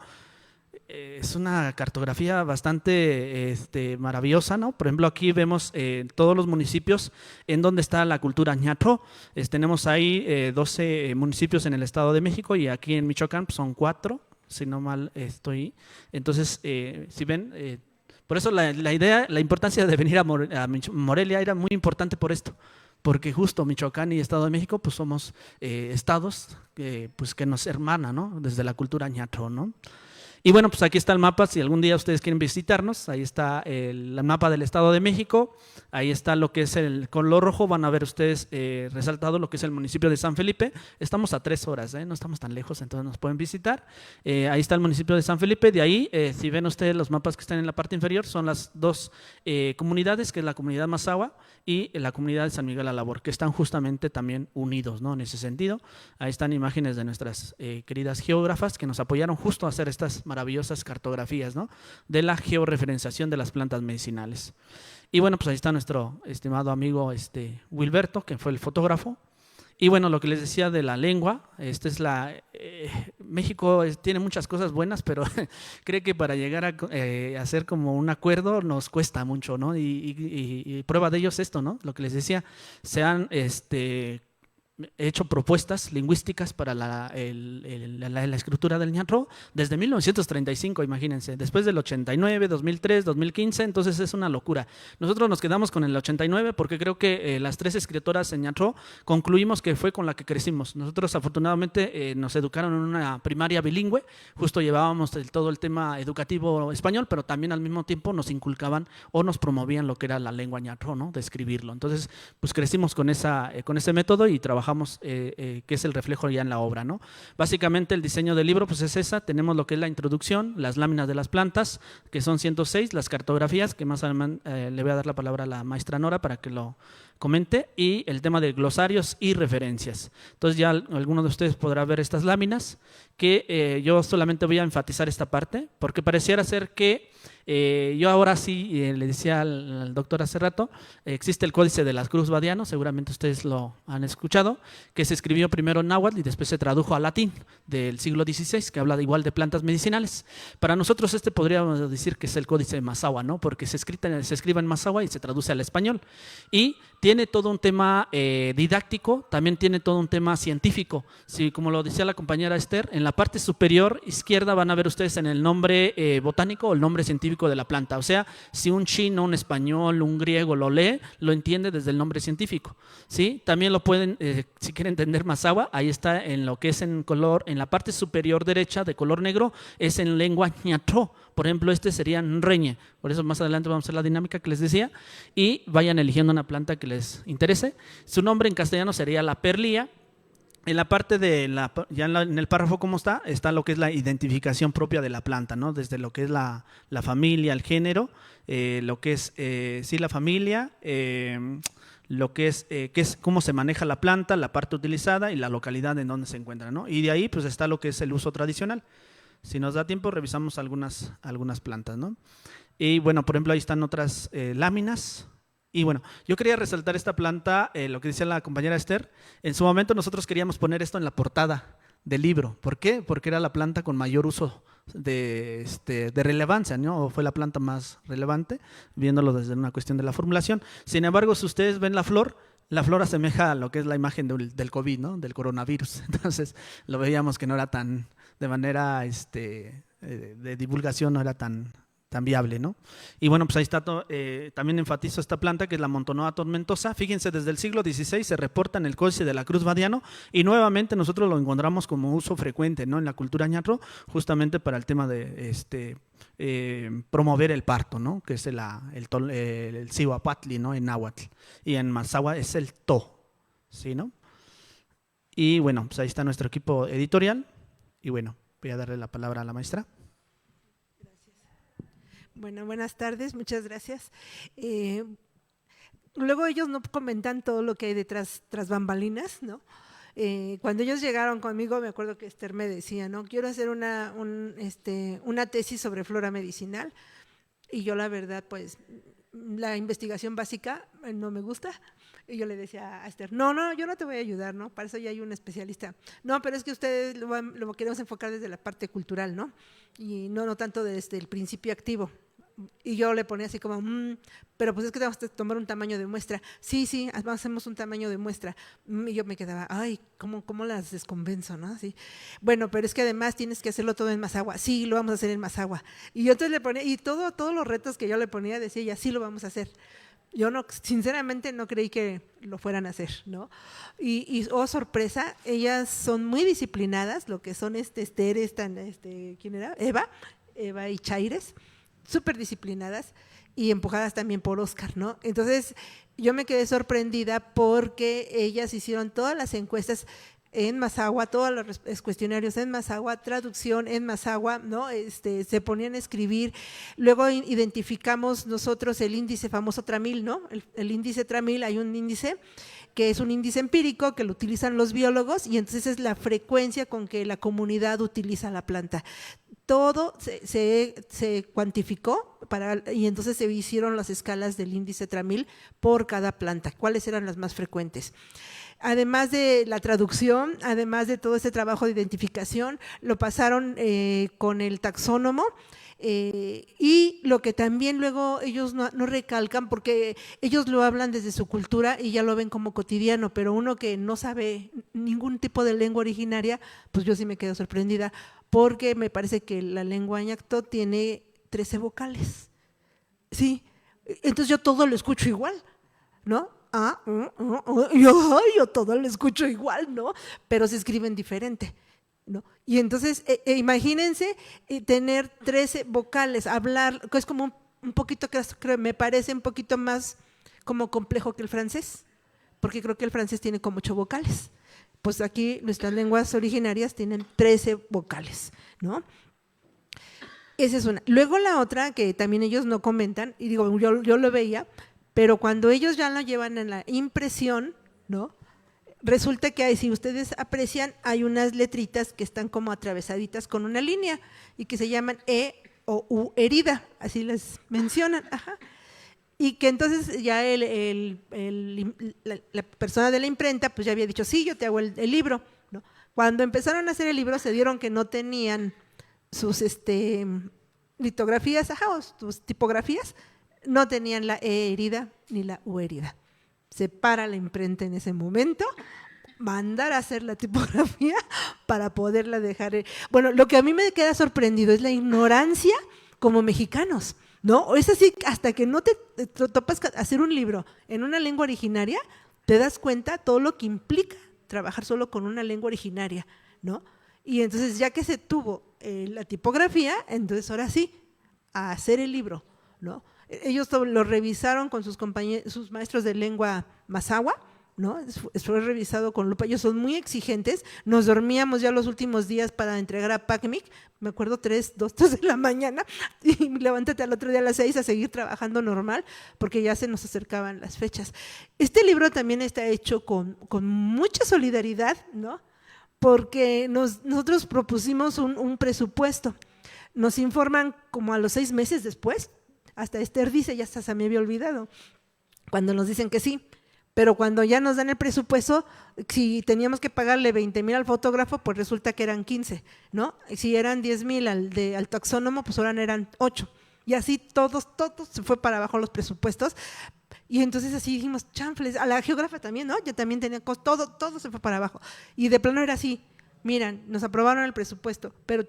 Es una cartografía bastante maravillosa, ¿no? Por ejemplo, aquí vemos todos los municipios en donde está la cultura ñatro. Tenemos ahí 12 municipios en el Estado de México y aquí en Michoacán pues, son 4, si no mal estoy. Entonces, si ven, por eso la idea, la importancia de venir a Morelia era muy importante por esto. Porque justo Michoacán y Estado de México pues somos estados pues, que nos hermanan, ¿no? Desde la cultura ñatro, ¿no? Y bueno, pues aquí está el mapa, si algún día ustedes quieren visitarnos, ahí está el mapa del Estado de México, ahí está lo que es el color rojo, van a ver ustedes resaltado lo que es el municipio de San Felipe, estamos a 3 horas, no estamos tan lejos, entonces nos pueden visitar, ahí está el municipio de San Felipe, de ahí, si ven ustedes los mapas que están en la parte inferior, son las dos comunidades, que es la comunidad Mazahua y la comunidad de San Miguel a Labor, que están justamente también unidos, ¿no? En ese sentido, ahí están imágenes de nuestras queridas geógrafas que nos apoyaron justo a hacer estas maravillosas cartografías, ¿no? De la georreferenciación de las plantas medicinales. Y bueno, pues ahí está nuestro estimado amigo Wilberto, que fue el fotógrafo. Y bueno, lo que les decía de la lengua, México tiene muchas cosas buenas, pero cree que para llegar a hacer como un acuerdo nos cuesta mucho, ¿no? Y prueba de ello es esto, ¿no? Lo que les decía, se han hecho propuestas lingüísticas para la escritura del ñatro desde 1935, imagínense, después del 89, 2003, 2015, entonces es una locura. Nosotros nos quedamos con el 89 porque creo que las 3 escritoras en ñatro concluimos que fue con la que crecimos. Nosotros afortunadamente nos educaron en una primaria bilingüe, justo llevábamos todo el tema educativo español, pero también al mismo tiempo nos inculcaban o nos promovían lo que era la lengua ñatro, ¿no? De escribirlo. Entonces, pues crecimos con ese método y trabajamos trabajamos, que es el reflejo ya en la obra, ¿no? Básicamente el diseño del libro pues es esa, tenemos lo que es la introducción, las láminas de las plantas, que son 106, las cartografías, que más adelante le voy a dar la palabra a la maestra Nora para que lo comente, y el tema de glosarios y referencias. Entonces ya alguno de ustedes podrá ver estas láminas, que yo solamente voy a enfatizar esta parte, porque pareciera ser que yo ahora sí, le decía al doctor hace rato, existe el Códice de la Cruz Badiano, seguramente ustedes lo han escuchado, que se escribió primero en náhuatl y después se tradujo al latín del siglo XVI, que habla igual de plantas medicinales. Para nosotros podríamos decir que es el Códice de Mazahua, ¿no? Porque se escribe en Mazahua y se traduce al español. Y tiene todo un tema didáctico, también tiene todo un tema científico. Sí, como lo decía la compañera Esther, en la parte superior izquierda van a ver ustedes en el nombre botánico o el nombre científico de la planta. O sea, si un chino, un español, un griego lo lee, lo entiende desde el nombre científico. ¿Sí? También lo pueden, si quieren entender Mazahua, ahí está en lo que es en color, en la parte superior derecha de color negro, es en lengua ñatró. Por ejemplo, este sería nreñe. Por eso más adelante vamos a hacer la dinámica que les decía. Y vayan eligiendo una planta que les interese. Su nombre en castellano sería la perlía. En la parte de en el párrafo como está lo que es la identificación propia de la planta, ¿no? Desde lo que es la familia, el género, lo que es la familia, lo que es cómo se maneja la planta, la parte utilizada y la localidad en donde se encuentra, ¿no? Y de ahí pues está lo que es el uso tradicional. Si nos da tiempo revisamos algunas plantas, ¿no? Y bueno, por ejemplo ahí están otras láminas. Y bueno, yo quería resaltar esta planta, lo que decía la compañera Esther. En su momento nosotros queríamos poner esto en la portada del libro. ¿Por qué? Porque era la planta con mayor uso de relevancia, ¿no? O fue la planta más relevante, viéndolo desde una cuestión de la formulación. Sin embargo, si ustedes ven la flor asemeja a lo que es la imagen del COVID, ¿no? Del coronavirus. Entonces, lo veíamos que no era tan, de manera de divulgación, no era tan viable, ¿no? Y bueno, pues ahí está, también enfatizo esta planta que es la Montonoa tomentosa. Fíjense, desde el siglo XVI se reporta en el Códice de la Cruz Badiano y nuevamente nosotros lo encontramos como uso frecuente, ¿no? En la cultura ñatro, justamente para el tema de promover el parto, ¿no? Que es el Cihuapatli, ¿no? En náhuatl. Y en Mazahua es el To, ¿sí, no? Y bueno, pues ahí está nuestro equipo editorial. Y bueno, voy a darle la palabra a la maestra. Bueno, buenas tardes, muchas gracias. Luego ellos no comentan todo lo que hay detrás, tras bambalinas, ¿no? Cuando ellos llegaron conmigo, me acuerdo que Esther me decía, ¿no? Quiero hacer una tesis sobre flora medicinal, y yo la verdad, pues, la investigación básica no me gusta, y yo le decía a Esther, no, yo no te voy a ayudar, ¿no? Para eso ya hay un especialista. No, pero es que ustedes lo queremos enfocar desde la parte cultural, ¿no? Y no tanto desde el principio activo. Y yo le ponía así como, pero pues es que tenemos que tomar un tamaño de muestra. Sí, hacemos un tamaño de muestra. Y yo me quedaba, ay, ¿cómo las desconvenzo, no? Así. Bueno, pero es que además tienes que hacerlo todo en Mazahua. Sí, lo vamos a hacer en Mazahua. Y yo entonces le ponía, y todos los retos que yo le ponía, decía ella, sí lo vamos a hacer. Yo sinceramente no creí que lo fueran a hacer, ¿no? Y oh, sorpresa, ellas son muy disciplinadas, lo que son Esther, ¿quién era? Eva y Chaires, súper disciplinadas y empujadas también por Oscar, ¿no? Entonces yo me quedé sorprendida porque ellas hicieron todas las encuestas en Mazahua, todos los cuestionarios en Mazahua, traducción en Mazahua, ¿no? Se ponían a escribir. Luego identificamos nosotros el índice famoso Tramil, ¿no? El índice Tramil, hay un índice que es un índice empírico que lo utilizan los biólogos y entonces es la frecuencia con que la comunidad utiliza la planta. Todo se cuantificó y entonces se hicieron las escalas del índice Tramil por cada planta, cuáles eran las más frecuentes. Además de la traducción, además de todo este trabajo de identificación, lo pasaron con el taxónomo. Y lo que también luego ellos no recalcan, porque ellos lo hablan desde su cultura y ya lo ven como cotidiano, pero uno que no sabe ningún tipo de lengua originaria, pues yo sí me quedo sorprendida, porque me parece que la lengua ñacto tiene 13 vocales. Sí, entonces yo todo lo escucho igual, ¿no? Yo todo lo escucho igual, ¿no? Pero se escriben diferente, ¿no? Y entonces, imagínense tener 13 vocales, hablar, que es como un poquito, creo, me parece un poquito más como complejo que el francés, porque creo que el francés tiene como 8 vocales. pues aquí nuestras lenguas originarias tienen 13 vocales, ¿no? Esa es una. Luego la otra que también ellos no comentan, y digo, yo lo veía, pero cuando ellos ya lo llevan en la impresión, ¿no? Resulta que si ustedes aprecian, hay unas letritas que están como atravesaditas con una línea y que se llaman E o U herida, así les mencionan. Ajá. Y que entonces ya la persona de la imprenta pues ya había dicho, sí, yo te hago el libro, ¿no? Cuando empezaron a hacer el libro se dieron que no tenían sus litografías, o sus tipografías, no tenían la E herida ni la U herida. Se para la imprenta en ese momento, mandar a hacer la tipografía para poderla dejar. Bueno, lo que a mí me queda sorprendido es la ignorancia como mexicanos, ¿no? Es así, hasta que no te topas hacer un libro en una lengua originaria, te das cuenta todo lo que implica trabajar solo con una lengua originaria, ¿no? Y entonces ya que se tuvo la tipografía, entonces ahora sí, a hacer el libro, ¿no? Ellos lo revisaron con sus compañeros, sus maestros de lengua mazahua, ¿no? Fue revisado con lupa. Ellos son muy exigentes. Nos dormíamos ya los últimos días para entregar a PACMIC, me acuerdo 3 de la mañana, y levántate al otro día a las 6 a seguir trabajando normal, porque ya se nos acercaban las fechas. Este libro también está hecho con mucha solidaridad, ¿no? Porque nosotros propusimos un presupuesto. Nos informan como a los 6 meses después. Hasta Esther dice, ya hasta se me había olvidado, cuando nos dicen que sí, pero cuando ya nos dan el presupuesto, si teníamos que pagarle 20,000 al fotógrafo, pues resulta que eran 15, ¿no? Si eran 10,000 al taxónomo, pues ahora eran 8. Y así todos se fue para abajo los presupuestos. Y entonces así dijimos, chanfles, a la geógrafa también, ¿no? Yo también tenía todo se fue para abajo. Y de plano era así. Miran, nos aprobaron el presupuesto, pero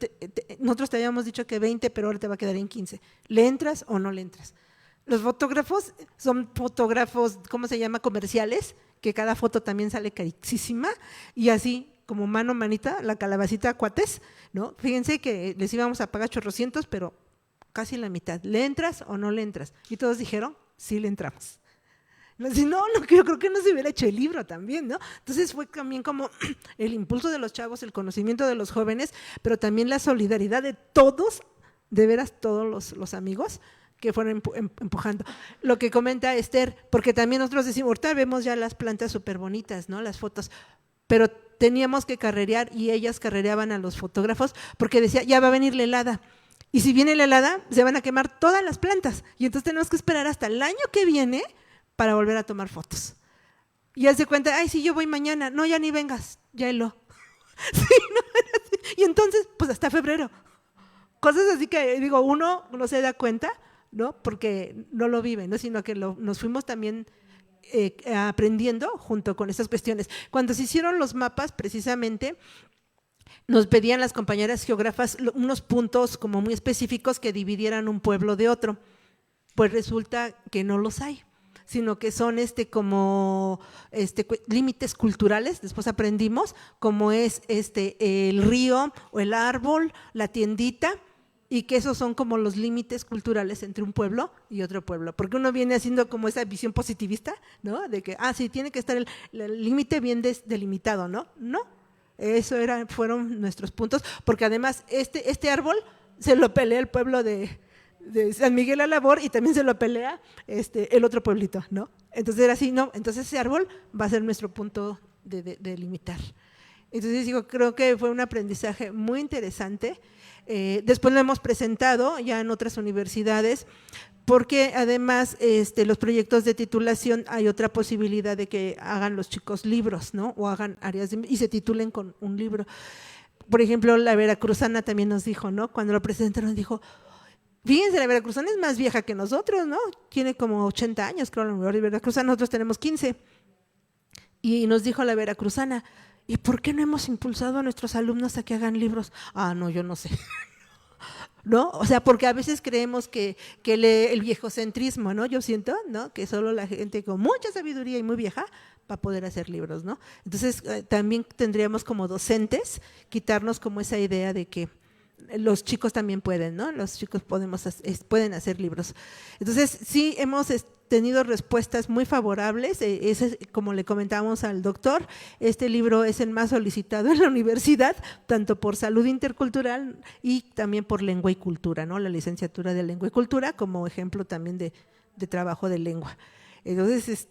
nosotros te habíamos dicho que 20, pero ahora te va a quedar en 15. ¿Le entras o no le entras? Los fotógrafos son fotógrafos, ¿cómo se llama? Comerciales, que cada foto también sale carísima, y así como manita, la calabacita cuates, ¿no? Fíjense que les íbamos a pagar 800, pero casi la mitad. ¿Le entras o no le entras? Y todos dijeron, sí le entramos. No, yo creo que no se hubiera hecho el libro también, ¿no? Entonces fue también como el impulso de los chavos, el conocimiento de los jóvenes, pero también la solidaridad de todos, de veras todos los amigos que fueron empujando. Lo que comenta Esther, porque también nosotros decimos, ahorita vemos ya las plantas súper bonitas, ¿no? Las fotos, pero teníamos que carrerear y ellas carrereaban a los fotógrafos porque decía, ya va a venir la helada. Y si viene la helada, se van a quemar todas las plantas. Y entonces tenemos que esperar hasta el año que viene para volver a tomar fotos. Y él se cuenta, ay, sí, yo voy mañana. No, ya ni vengas, ya heló. Sí, no, era así. Y entonces, pues hasta febrero. Cosas así que, digo, uno no se da cuenta, ¿no? Porque no lo vive, ¿no? Sino que nos fuimos también aprendiendo junto con esas cuestiones. Cuando se hicieron los mapas, precisamente, nos pedían las compañeras geógrafas unos puntos como muy específicos que dividieran un pueblo de otro. Pues resulta que no los hay, sino que son como límites culturales. Después aprendimos cómo es el río o el árbol, la tiendita, y que esos son como los límites culturales entre un pueblo y otro pueblo, porque uno viene haciendo como esa visión positivista, ¿no? De que, sí, tiene que estar el límite bien delimitado, ¿no? No, eso fueron nuestros puntos, porque además este árbol se lo pelea el pueblo de San Miguel a Labor y también se lo pelea el otro pueblito, ¿no? Entonces era así, no, entonces ese árbol va a ser nuestro punto de limitar. Entonces digo, creo que fue un aprendizaje muy interesante. Después lo hemos presentado ya en otras universidades, porque además los proyectos de titulación hay otra posibilidad de que hagan los chicos libros, ¿no? O hagan áreas y se titulen con un libro. Por ejemplo, la veracruzana también nos dijo, ¿no? Cuando lo presentaron nos dijo, fíjense, la veracruzana es más vieja que nosotros, ¿no? Tiene como 80 años, creo, la veracruzana, nosotros tenemos 15. Y nos dijo la veracruzana, ¿y por qué no hemos impulsado a nuestros alumnos a que hagan libros? No, yo no sé. ¿No? O sea, porque a veces creemos que el viejocentrismo, ¿no? Yo siento, ¿no? Que solo la gente con mucha sabiduría y muy vieja va a poder hacer libros, ¿no? Entonces, también tendríamos como docentes quitarnos como esa idea de que los chicos también pueden, ¿no? Los chicos pueden hacer libros. Entonces, sí hemos tenido respuestas muy favorables. Como le comentábamos al doctor, este libro es el más solicitado en la universidad, tanto por salud intercultural y también por lengua y cultura, ¿no? La licenciatura de lengua y cultura como ejemplo también de trabajo de lengua. Entonces,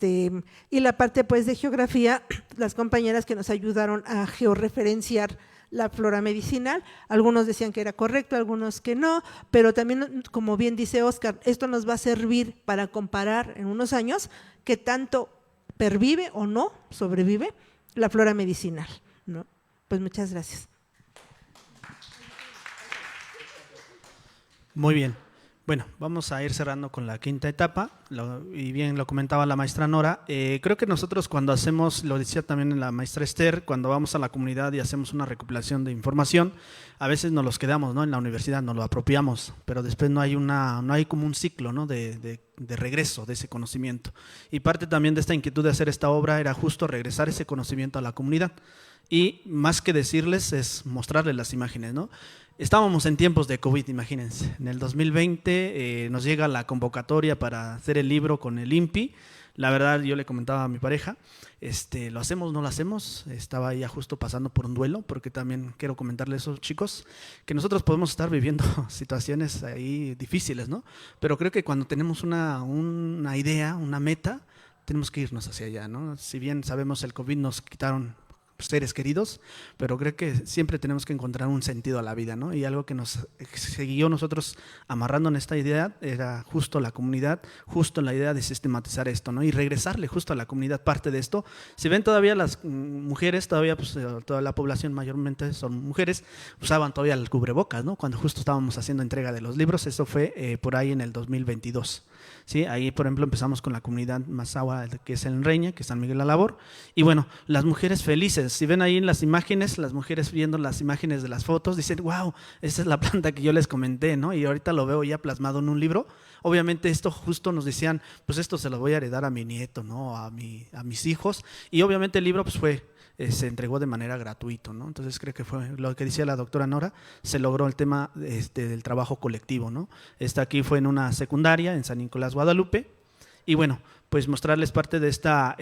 y la parte pues de geografía, las compañeras que nos ayudaron a georreferenciar la flora medicinal, algunos decían que era correcto, algunos que no, pero también, como bien dice Óscar, esto nos va a servir para comparar en unos años qué tanto pervive o no sobrevive la flora medicinal, ¿no? Pues muchas gracias. Muy bien. Bueno, vamos a ir cerrando con la quinta etapa, y bien lo comentaba la maestra Nora. Creo que nosotros cuando hacemos, lo decía también la maestra Esther, cuando vamos a la comunidad y hacemos una recopilación de información, a veces nos los quedamos, ¿no? En la universidad, nos lo apropiamos, pero después no hay como un ciclo, ¿no? de regreso de ese conocimiento. Y parte también de esta inquietud de hacer esta obra era justo regresar ese conocimiento a la comunidad. Y más que decirles, es mostrarles las imágenes, ¿no? Estábamos en tiempos de COVID, imagínense. En el 2020 nos llega la convocatoria para hacer el libro con el INPI. La verdad, yo le comentaba a mi pareja, ¿lo hacemos, no lo hacemos? Estaba ya justo pasando por un duelo, porque también quiero comentarle eso, chicos, que nosotros podemos estar viviendo situaciones ahí difíciles, ¿no? Pero creo que cuando tenemos una idea, una meta, tenemos que irnos hacia allá, ¿no? Si bien sabemos el COVID nos quitaron seres queridos, pero creo que siempre tenemos que encontrar un sentido a la vida, ¿no? Y algo que nos siguió nosotros amarrando en esta idea era justo la comunidad, justo la idea de sistematizar esto, ¿no? Y regresarle justo a la comunidad parte de esto. Si ven todavía las mujeres, todavía pues, toda la población mayormente son mujeres, usaban todavía el cubrebocas, ¿no? Cuando justo estábamos haciendo entrega de los libros, eso fue por ahí en el 2022. ¿Sí? Ahí, por ejemplo, empezamos con la comunidad Mazahua, que es en Reña, que es San Miguel la Labor, y bueno, las mujeres felices. Si ven ahí en las imágenes, las mujeres viendo las imágenes de las fotos, dicen, wow, esa es la planta que yo les comenté, ¿no? Y ahorita lo veo ya plasmado en un libro. Obviamente esto justo nos decían, pues esto se lo voy a heredar a mi nieto, ¿no? A mis hijos, y obviamente el libro pues se entregó de manera gratuita, ¿no? Entonces creo que fue lo que decía la doctora Nora, se logró el tema del trabajo colectivo, ¿no? Aquí fue en una secundaria en San Nicolás, Guadalupe, y bueno, pues mostrarles parte de esta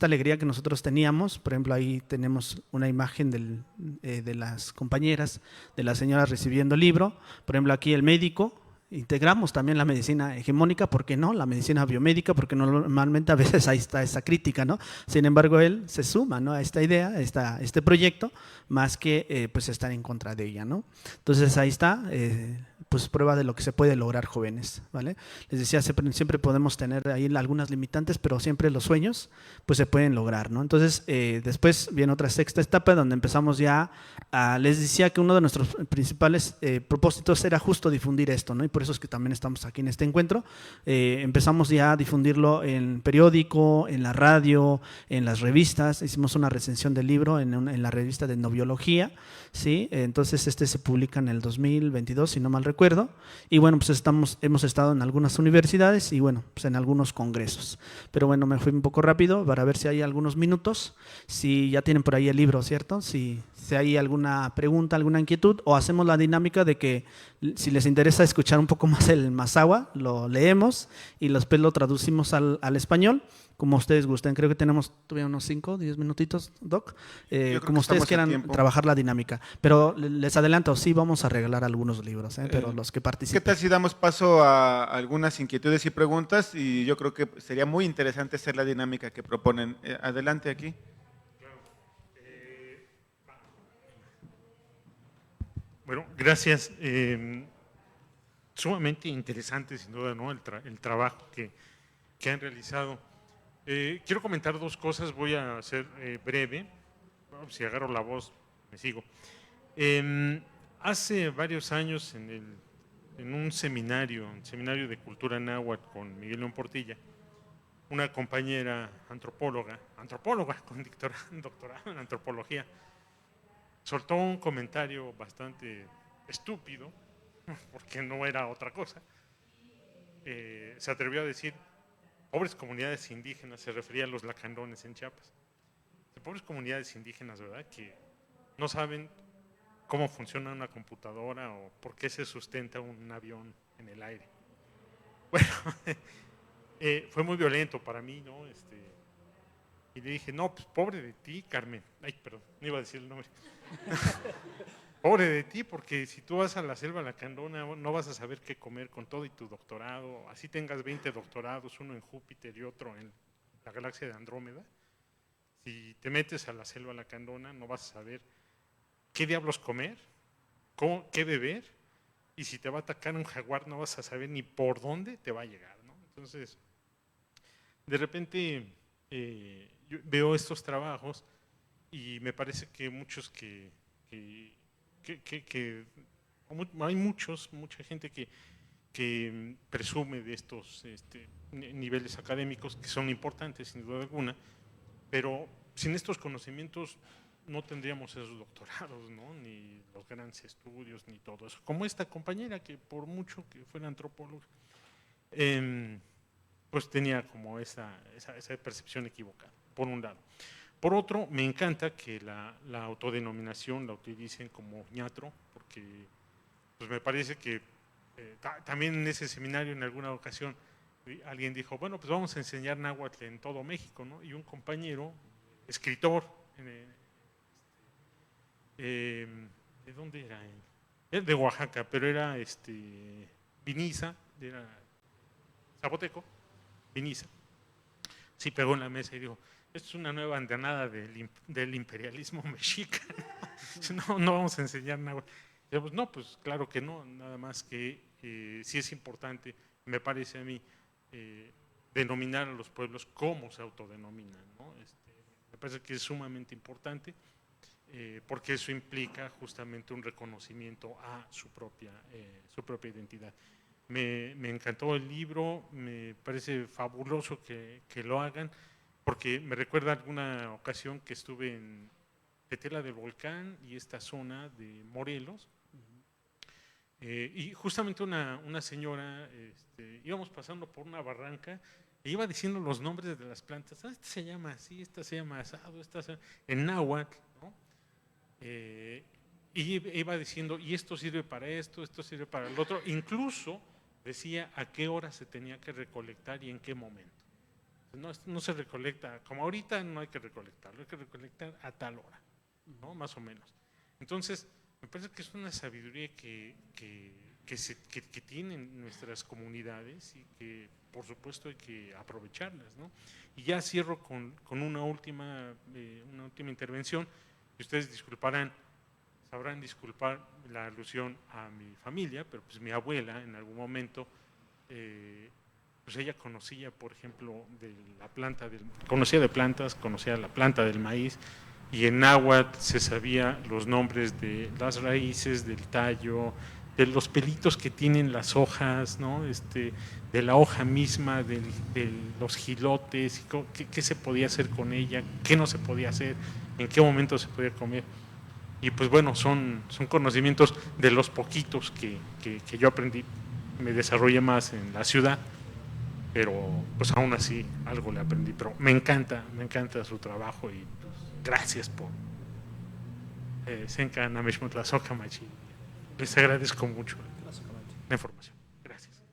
alegría que nosotros teníamos. Por ejemplo, ahí tenemos una imagen de las compañeras, de las señoras recibiendo el libro. Por ejemplo, aquí el médico. Integramos también la medicina hegemónica, ¿por qué no? La medicina biomédica, porque normalmente a veces ahí está esa crítica, ¿no? Sin embargo, él se suma, ¿no? A esta idea, a este proyecto, más que pues estar en contra de ella, ¿no? Entonces ahí está, pues prueba de lo que se puede lograr, jóvenes, ¿vale? Les decía, siempre podemos tener ahí algunas limitantes, pero siempre los sueños pues se pueden lograr, ¿no? Entonces después viene otra sexta etapa donde empezamos ya les decía que uno de nuestros principales propósitos era justo difundir esto, ¿no? Y por eso es que también estamos aquí en este encuentro. Empezamos ya a difundirlo en periódico, en la radio, en las revistas. Hicimos una recensión del libro en la revista de Endobiología, ¿sí? Entonces se publica en el 2022, si no mal recuerdo. Y bueno, pues hemos estado en algunas universidades y bueno, pues en algunos congresos. Pero bueno, me fui un poco rápido para ver si hay algunos minutos. Si ya tienen por ahí el libro, ¿cierto? Si hay alguna pregunta, alguna inquietud, o hacemos la dinámica de que si les interesa escuchar un poco más el Mazahua, lo leemos y después lo traducimos al español, como ustedes gusten. Creo que tuvimos unos 5, 10 minutitos, Doc, como ustedes quieran trabajar la dinámica. Pero les adelanto, sí vamos a regalar algunos libros, pero los que participen. ¿Qué tal si damos paso a algunas inquietudes y preguntas? Y yo creo que sería muy interesante hacer la dinámica que proponen. Adelante aquí. Bueno, gracias. Sumamente interesante, sin duda, ¿no? El trabajo que han realizado. Quiero comentar dos cosas, voy a ser breve. Bueno, si agarro la voz, me sigo. Hace varios años, en un seminario de cultura náhuatl con Miguel León Portilla, una compañera antropóloga con doctorado en antropología, soltó un comentario bastante estúpido, porque no era otra cosa. Se atrevió a decir, pobres comunidades indígenas, se refería a los lacandones en Chiapas. Pobres comunidades indígenas, ¿verdad? Que no saben cómo funciona una computadora o por qué se sustenta un avión en el aire. Bueno, fue muy violento para mí, ¿no? Y le dije, no, pues pobre de ti, Carmen. Ay, perdón, no iba a decir el nombre. Pobre de ti, porque si tú vas a la selva lacandona no vas a saber qué comer con todo y tu doctorado. Así tengas 20 doctorados, uno en Júpiter y otro en la galaxia de Andrómeda. Si te metes a la selva lacandona no vas a saber qué diablos comer, qué beber, y si te va a atacar un jaguar no vas a saber ni por dónde te va a llegar, ¿no? Entonces, de repente yo veo estos trabajos y me parece que muchos hay mucha gente que presume de estos niveles académicos que son importantes sin duda alguna, pero sin estos conocimientos no tendríamos esos doctorados, ¿no? Ni los grandes estudios, ni todo eso. Como esta compañera que por mucho que fuera antropóloga, pues tenía como esa percepción equivocada, por un lado. Por otro, me encanta que la autodenominación la utilicen como ñatro, porque pues me parece que también en ese seminario en alguna ocasión alguien dijo, bueno, pues vamos a enseñar náhuatl en todo México, ¿no? Y un compañero, escritor, ¿de dónde era él? Él de Oaxaca, pero era Viniza, era zapoteco, Viniza. Sí pegó en la mesa y dijo, esto es una nueva andanada del imperialismo mexica. No vamos a enseñar náhuatl. Pues no, pues claro que no, nada más que sí es importante, me parece a mí, denominar a los pueblos como se autodenominan, ¿no? Me parece que es sumamente importante porque eso implica justamente un reconocimiento a su propia identidad. Me encantó el libro, me parece fabuloso que lo hagan, porque me recuerda alguna ocasión que estuve en Tetela del Volcán y esta zona de Morelos, y justamente una señora, íbamos pasando por una barranca e iba diciendo los nombres de las plantas, esta se llama así, esta se llama asado, en náhuatl, ¿no? Y iba diciendo, y esto sirve para esto sirve para el otro, incluso decía a qué hora se tenía que recolectar y en qué momento. No se recolecta, como ahorita no hay que recolectarlo, hay que recolectar a tal hora, ¿no? Más o menos. Entonces, me parece que es una sabiduría que tienen nuestras comunidades y que por supuesto hay que aprovecharlas, ¿no? Y ya cierro con una última intervención, y ustedes sabrán disculpar la alusión a mi familia, pero pues mi abuela en algún momento, pues ella conocía, por ejemplo, conocía de plantas, conocía la planta del maíz, y en náhuatl se sabía los nombres de las raíces, del tallo, de los pelitos que tienen las hojas, ¿no? De la hoja misma, de los jilotes, qué se podía hacer con ella, qué no se podía hacer, en qué momento se podía comer. Y pues bueno, son conocimientos de los poquitos que yo aprendí. Me desarrollé más en la ciudad, pero pues aún así algo le aprendí. Pero me encanta su trabajo y pues, gracias por Senka Namishmotlazoka Machi. Les agradezco mucho la información. Gracias.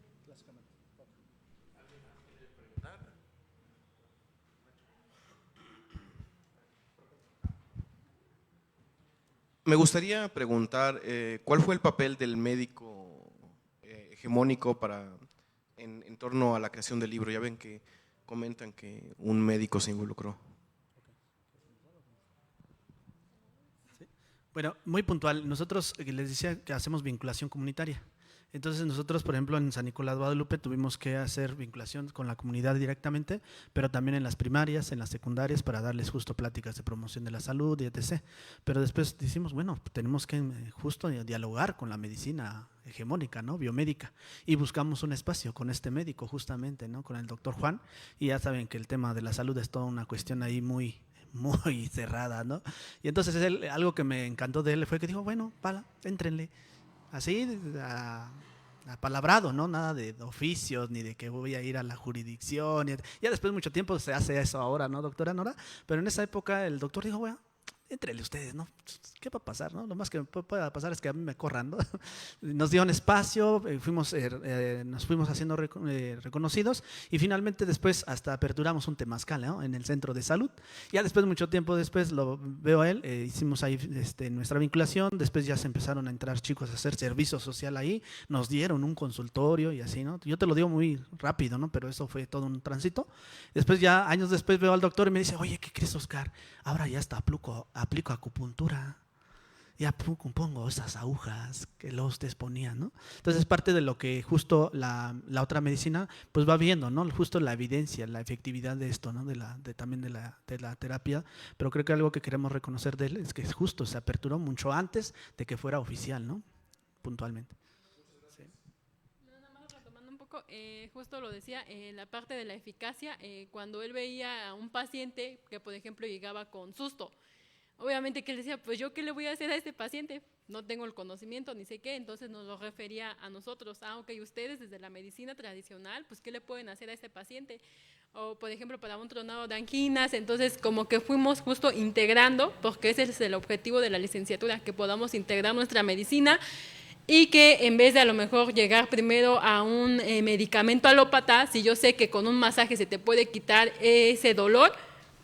Me gustaría preguntar, ¿cuál fue el papel del médico hegemónico en torno a la creación del libro? Ya ven que comentan que un médico se involucró. Bueno, muy puntual. Nosotros les decía que hacemos vinculación comunitaria. Entonces nosotros, por ejemplo, en San Nicolás de Guadalupe tuvimos que hacer vinculación con la comunidad directamente, pero también en las primarias, en las secundarias, para darles justo pláticas de promoción de la salud y etc. Pero después decimos, bueno, tenemos que justo dialogar con la medicina hegemónica, ¿no? Biomédica, y buscamos un espacio con este médico justamente, ¿no? Con el doctor Juan, y ya saben que el tema de la salud es toda una cuestión ahí muy cerrada, ¿no? Y entonces algo que me encantó de él fue que dijo, bueno, éntrenle, así apalabrado, ¿no? Nada de oficios, ni de que voy a ir a la jurisdicción. Ya después de mucho tiempo se hace eso ahora, ¿no, doctora Nora? Pero en esa época el doctor dijo, bueno, Éntrenle ustedes, ¿no? ¿Qué va a pasar, no? Lo más que pueda pasar es que a mí me corran, ¿no? Nos dieron espacio, nos fuimos haciendo reconocidos y finalmente después hasta aperturamos un temazcal, ¿no? En el centro de salud. Ya después, mucho tiempo después, lo veo a él, hicimos ahí nuestra vinculación, después ya se empezaron a entrar chicos a hacer servicio social ahí, nos dieron un consultorio y así, ¿no? Yo te lo digo muy rápido, ¿no? Pero eso fue todo un tránsito. Después ya, años después, veo al doctor y me dice, oye, ¿qué crees, Oscar? Ahora ya hasta aplico acupuntura, ya pongo esas agujas que los ustedes ponían, ¿no? Entonces es parte de lo que justo la otra medicina pues va viendo, ¿no? Justo la evidencia, la efectividad de esto, ¿no? También de la terapia, pero creo que algo que queremos reconocer de él es que justo se aperturó mucho antes de que fuera oficial, ¿no? Puntualmente. Justo lo decía, la parte de la eficacia, cuando él veía a un paciente que, por ejemplo, llegaba con susto, obviamente que él decía, pues yo qué le voy a hacer a este paciente, no tengo el conocimiento ni sé qué, entonces nos lo refería a nosotros, ok, ustedes desde la medicina tradicional, pues qué le pueden hacer a este paciente, o por ejemplo para un tronado de anginas, entonces como que fuimos justo integrando, porque ese es el objetivo de la licenciatura, que podamos integrar nuestra medicina y que en vez de a lo mejor llegar primero a un medicamento alópata, si yo sé que con un masaje se te puede quitar ese dolor,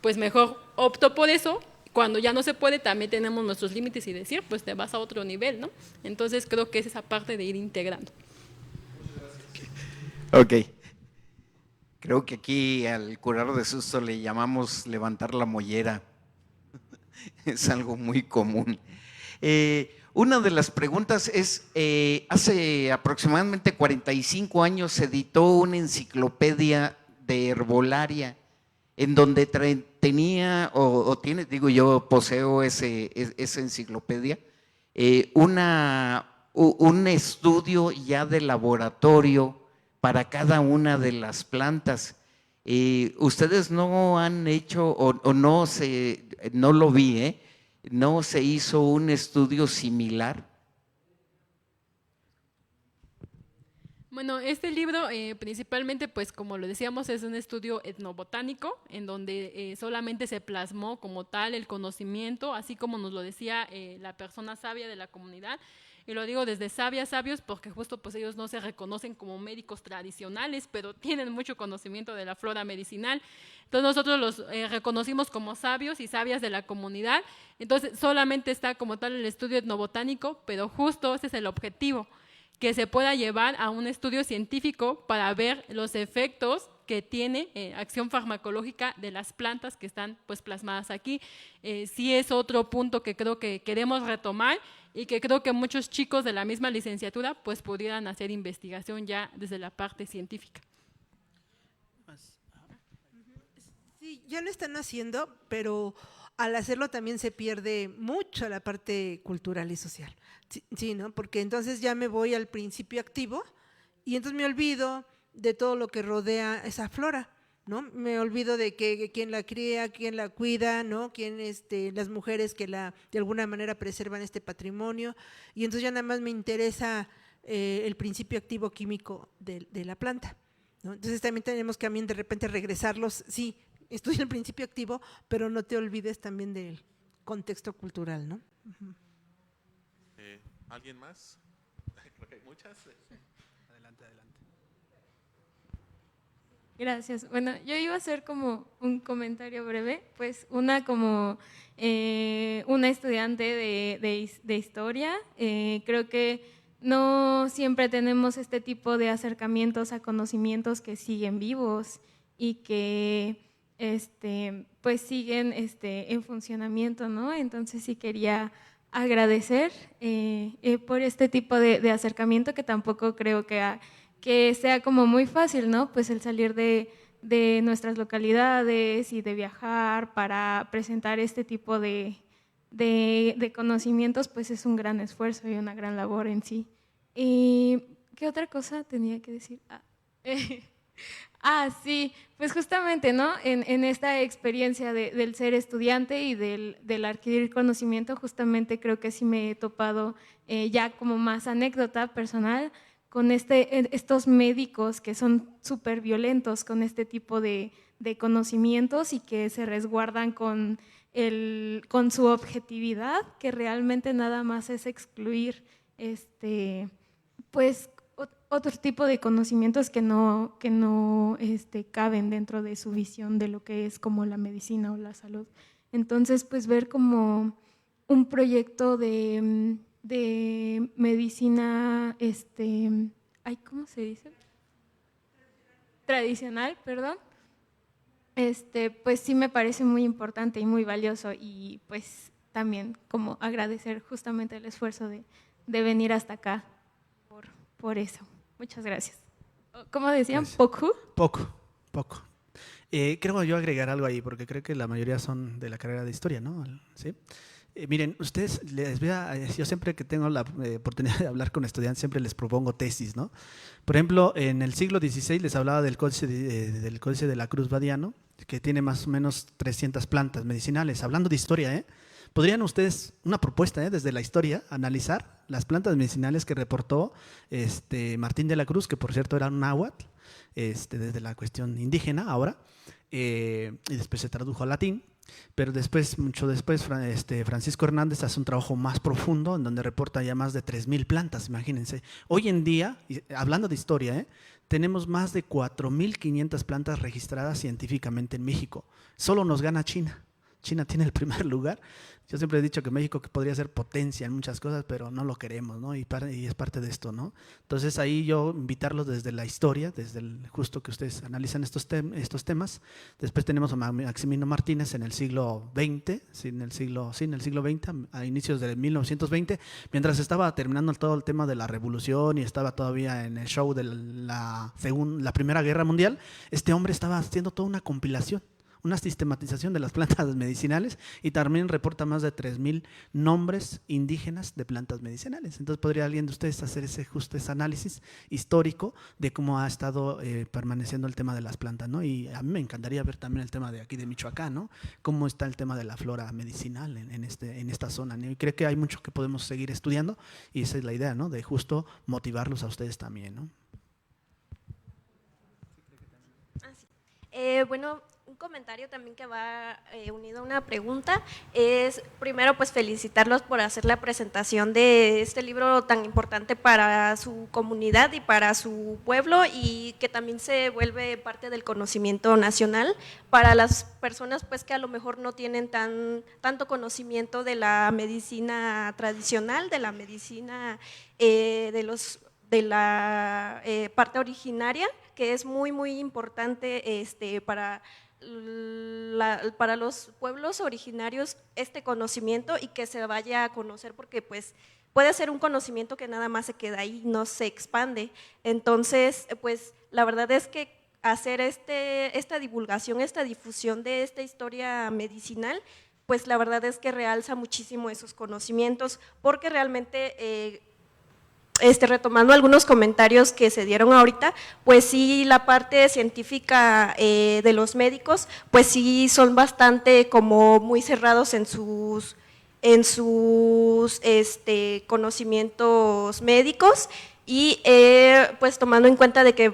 pues mejor opto por eso. Cuando ya no se puede, también tenemos nuestros límites y decir, pues te vas a otro nivel, ¿no? Entonces creo que es esa parte de ir integrando. Ok. Creo que aquí al curar de susto le llamamos levantar la mollera. Es algo muy común. Una de las preguntas es, hace aproximadamente 45 años se editó una enciclopedia de herbolaria en donde tenía, o tiene, digo yo, poseo esa enciclopedia, un estudio ya de laboratorio para cada una de las plantas. Ustedes no han hecho, o no lo vi, ¿no se hizo un estudio similar? Bueno, este libro principalmente, pues como lo decíamos, es un estudio etnobotánico en donde solamente se plasmó como tal el conocimiento, así como nos lo decía la persona sabia de la comunidad. Y lo digo desde sabios, porque justo pues ellos no se reconocen como médicos tradicionales, pero tienen mucho conocimiento de la flora medicinal. Entonces nosotros los reconocimos como sabios y sabias de la comunidad. Entonces solamente está como tal el estudio etnobotánico, pero justo ese es el objetivo, que se pueda llevar a un estudio científico para ver los efectos que tiene acción farmacológica de las plantas que están pues plasmadas aquí. Sí es otro punto que creo que queremos retomar y que creo que muchos chicos de la misma licenciatura pues pudieran hacer investigación ya desde la parte científica. Sí, ya lo están haciendo, pero al hacerlo también se pierde mucho la parte cultural y social. Sí, ¿no? Porque entonces ya me voy al principio activo y entonces me olvido de todo lo que rodea esa flora, ¿no? Me olvido de que quién la cría, quién la cuida, ¿no? Quién las mujeres que de alguna manera preservan este patrimonio, y entonces ya nada más me interesa el principio activo químico de la planta, ¿no? Entonces también tenemos que de repente regresarlos, sí, estudia el principio activo, pero no te olvides también del contexto cultural, ¿no? Uh-huh. ¿Alguien más? Creo que hay muchas. Adelante. Gracias. Bueno, yo iba a hacer como un comentario breve, pues una como una estudiante de historia, creo que no siempre tenemos este tipo de acercamientos a conocimientos que siguen vivos y que pues siguen en funcionamiento, ¿no? Entonces sí quería agradecer por este tipo de acercamiento, que tampoco creo que sea como muy fácil, ¿no? Pues el salir de nuestras localidades y de viajar para presentar este tipo de conocimientos, pues es un gran esfuerzo y una gran labor en sí. ¿Y qué otra cosa tenía que decir? Sí, pues justamente, ¿no? En esta experiencia del ser estudiante y del adquirir conocimiento, justamente creo que sí me he topado ya como más anécdota personal con estos médicos que son súper violentos con este tipo de conocimientos y que se resguardan con con su objetividad, que realmente nada más es excluir pues otro tipo de conocimientos que no caben dentro de su visión de lo que es como la medicina o la salud. Entonces, pues ver como un proyecto de medicina, ¿cómo se dice? Tradicional, perdón. Pues sí me parece muy importante y muy valioso, y pues también como agradecer justamente el esfuerzo de venir hasta acá por eso. Muchas gracias. ¿Cómo decían? Gracias. ¿Poco? Poco. Creo yo agregar algo ahí, porque creo que la mayoría son de la carrera de historia, ¿no? ¿Sí? Miren, ustedes, yo siempre que tengo la oportunidad de hablar con estudiantes, siempre les propongo tesis, ¿no? Por ejemplo, en el siglo XVI les hablaba del Códice de la Cruz Badiano, que tiene más o menos 300 plantas medicinales. Hablando de historia, ¿eh? ¿Podrían ustedes, una propuesta desde la historia, analizar las plantas medicinales que reportó Martín de la Cruz, que por cierto era un náhuatl, desde la cuestión indígena ahora, y después se tradujo al latín? Pero después, mucho después, Francisco Hernández hace un trabajo más profundo en donde reporta ya más de 3,000 plantas, imagínense. Hoy en día, hablando de historia, tenemos más de 4,500 plantas registradas científicamente en México. Solo nos gana China. China tiene el primer lugar. Yo siempre he dicho que México podría ser potencia en muchas cosas, pero no lo queremos, ¿no? Y es parte de esto, ¿no? Entonces ahí yo invitarlos desde la historia, desde justo que ustedes analizan estos temas. Después tenemos a Maximino Martínez en el siglo XX, en el siglo XX, a inicios de 1920, mientras estaba terminando todo el tema de la revolución y estaba todavía en el show de la Primera Guerra Mundial. Este hombre estaba haciendo toda una compilación, una sistematización de las plantas medicinales, y también reporta más de 3,000 nombres indígenas de plantas medicinales. Entonces, ¿podría alguien de ustedes hacer ese análisis histórico de cómo ha estado permaneciendo el tema de las plantas, ¿no? Y a mí me encantaría ver también el tema de aquí de Michoacán, ¿no? Cómo está el tema de la flora medicinal en esta zona, ¿no? Y creo que hay mucho que podemos seguir estudiando, y esa es la idea, ¿no? De justo motivarlos a ustedes también, ¿no? Bueno, un comentario también que va unido a una pregunta es, primero, pues felicitarlos por hacer la presentación de este libro tan importante para su comunidad y para su pueblo, y que también se vuelve parte del conocimiento nacional para las personas pues que a lo mejor no tienen tanto conocimiento de la medicina tradicional, de la medicina de la parte originaria, que es muy, muy importante para los pueblos originarios este conocimiento, y que se vaya a conocer, porque pues puede ser un conocimiento que nada más se queda ahí, no se expande. Entonces, pues la verdad es que hacer esta divulgación, esta difusión de esta historia medicinal, pues la verdad es que realza muchísimo esos conocimientos, porque realmente retomando algunos comentarios que se dieron ahorita, pues sí, la parte científica de los médicos, pues sí son bastante como muy cerrados en sus conocimientos médicos, y pues tomando en cuenta de que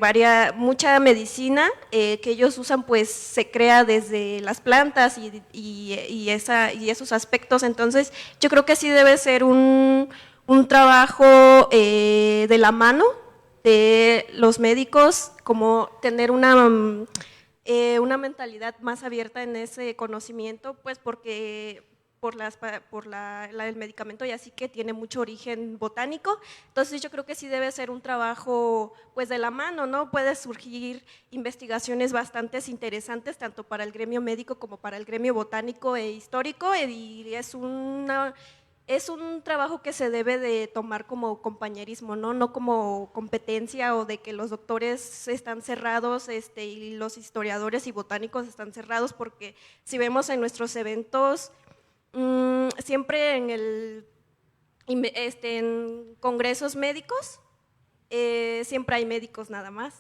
mucha medicina que ellos usan pues se crea desde las plantas y esos aspectos. Entonces yo creo que sí debe ser un trabajo de la mano de los médicos, como tener una mentalidad más abierta en ese conocimiento, pues porque el medicamento ya sí que tiene mucho origen botánico. Entonces yo creo que sí debe ser un trabajo pues de la mano, ¿no? Puede surgir investigaciones bastante interesantes tanto para el gremio médico como para el gremio botánico e histórico, y es un trabajo que se debe de tomar como compañerismo, no como competencia, o de que los doctores están cerrados y los historiadores y botánicos están cerrados, porque si vemos en nuestros eventos, siempre en congresos médicos, siempre hay médicos nada más,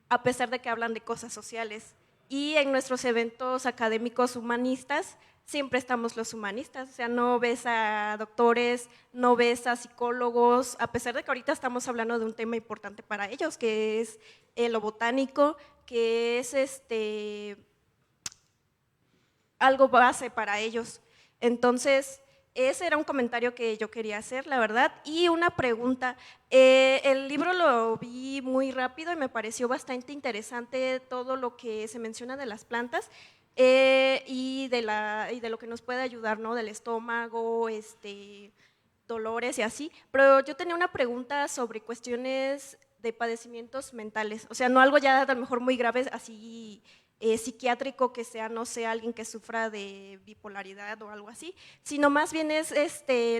a pesar de que hablan de cosas sociales. Y en nuestros eventos académicos humanistas, siempre estamos los humanistas, o sea, no ves a doctores, no ves a psicólogos, a pesar de que ahorita estamos hablando de un tema importante para ellos, que es lo botánico, que es algo base para ellos. Entonces, ese era un comentario que yo quería hacer, la verdad. Y una pregunta, el libro lo vi muy rápido y me pareció bastante interesante todo lo que se menciona de las plantas y de lo que nos puede ayudar, ¿no? Del estómago, dolores y así. Pero yo tenía una pregunta sobre cuestiones de padecimientos mentales, o sea, no algo ya a lo mejor muy grave, así psiquiátrico, que sea, no sé, alguien que sufra de bipolaridad o algo así, sino más bien es,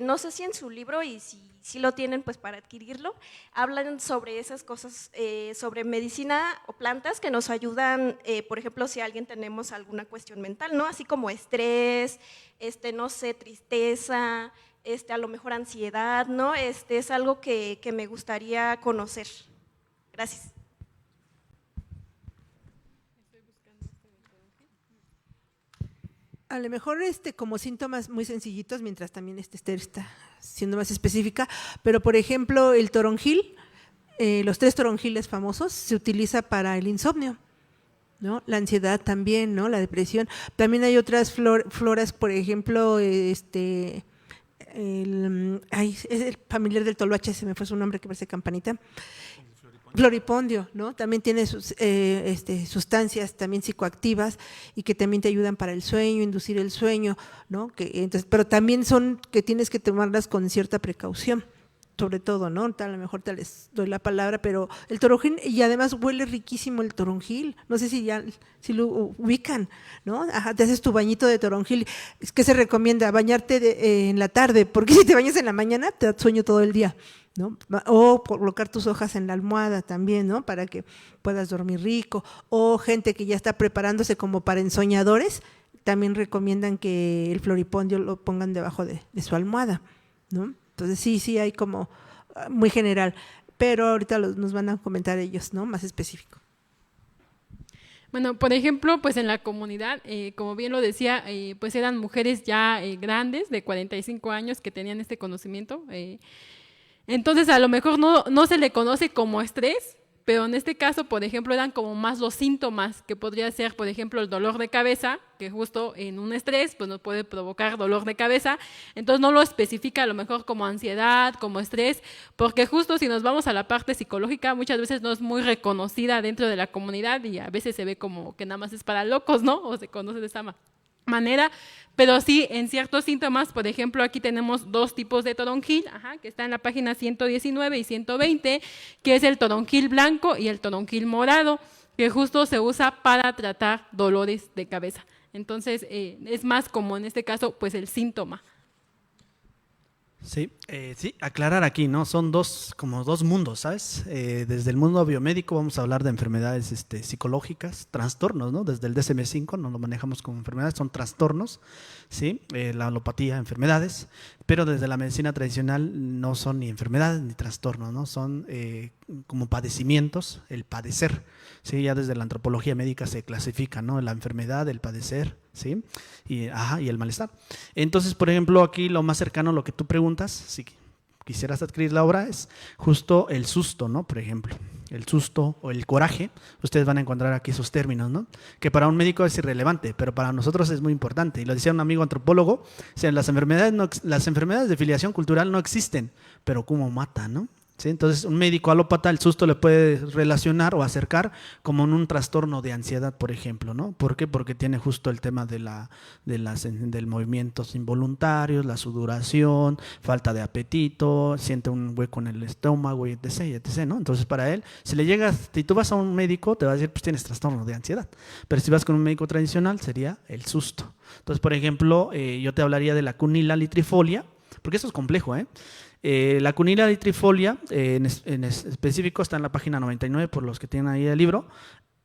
no sé si en su libro, y si lo tienen pues para adquirirlo, hablan sobre esas cosas, sobre medicina o plantas que nos ayudan, por ejemplo, si alguien tenemos alguna cuestión mental, ¿no? Así como estrés, no sé, tristeza, a lo mejor ansiedad, ¿no? Es algo que me gustaría conocer. Gracias. A lo mejor como síntomas muy sencillitos, mientras también Esther está siendo más específica, pero por ejemplo el toronjil, los 3 toronjiles famosos, se utiliza para el insomnio, ¿no? La ansiedad también, ¿no? La depresión. También hay otras floras, por ejemplo, es el familiar del toloache, se me fue su nombre, que parece campanita. Floripondio, ¿no? También tiene sus sustancias también psicoactivas y que también te ayudan para el sueño, inducir el sueño, ¿no? Pero también son que tienes que tomarlas con cierta precaución, sobre todo, ¿no? A lo mejor te les doy la palabra, pero el toronjil, y además huele riquísimo el toronjil, no sé si lo ubican, ¿no? Ajá, te haces tu bañito de toronjil. ¿Qué se recomienda? Bañarte en la tarde, porque si te bañas en la mañana te da sueño todo el día, ¿no? O colocar tus hojas en la almohada también, ¿no? Para que puedas dormir rico. O gente que ya está preparándose como para ensoñadores, también recomiendan que el floripondio lo pongan debajo de su almohada, ¿no? Entonces sí hay como muy general, pero ahorita nos van a comentar ellos, ¿no? Más específico. Bueno, por ejemplo, pues en la comunidad, como bien lo decía, pues eran mujeres ya grandes, de 45 años, que tenían este conocimiento. Entonces, a lo mejor no se le conoce como estrés, pero en este caso, por ejemplo, eran como más los síntomas, que podría ser, por ejemplo, el dolor de cabeza, que justo en un estrés pues nos puede provocar dolor de cabeza. Entonces no lo especifica a lo mejor como ansiedad, como estrés, porque justo si nos vamos a la parte psicológica, muchas veces no es muy reconocida dentro de la comunidad y a veces se ve como que nada más es para locos, ¿no? O se conoce de esa manera, pero sí en ciertos síntomas. Por ejemplo, aquí tenemos 2 tipos de toronjil, que está en la página 119 y 120, que es el toronjil blanco y el toronjil morado, que justo se usa para tratar dolores de cabeza. Entonces, es más como en este caso, pues el síntoma. Sí, aclarar aquí, ¿no? Son como dos mundos, ¿sabes? Desde el mundo biomédico vamos a hablar de enfermedades psicológicas, trastornos, ¿no? Desde el DSM-5 no lo manejamos como enfermedades, son trastornos, ¿sí? La alopatía, enfermedades, pero desde la medicina tradicional no son ni enfermedades ni trastornos, ¿no? Son como padecimientos, el padecer, ¿sí? Ya desde la antropología médica se clasifica, ¿no? La enfermedad, el padecer, ¿sí? Y el malestar. Entonces, por ejemplo, aquí lo más cercano a lo que tú preguntas, si quisieras adquirir la obra, es justo el susto, ¿no? Por ejemplo, el susto o el coraje, ustedes van a encontrar aquí esos términos, ¿no? Que para un médico es irrelevante, pero para nosotros es muy importante. Y lo decía un amigo antropólogo, o sea, las enfermedades de filiación cultural no existen, pero ¿cómo matan, no? ¿Sí? Entonces, un médico alópata el susto le puede relacionar o acercar como en un trastorno de ansiedad, por ejemplo, ¿no? ¿Por qué? Porque tiene justo el tema del movimientos involuntarios, la sudoración, falta de apetito, siente un hueco en el estómago, etc., ¿no? Entonces, para él, si tú vas a un médico, te va a decir, pues tienes trastorno de ansiedad. Pero si vas con un médico tradicional, sería el susto. Entonces, por ejemplo, yo te hablaría de la cunila litrifolia, porque eso es complejo, la cunila litrifolia, en específico, está en la página 99, por los que tienen ahí el libro.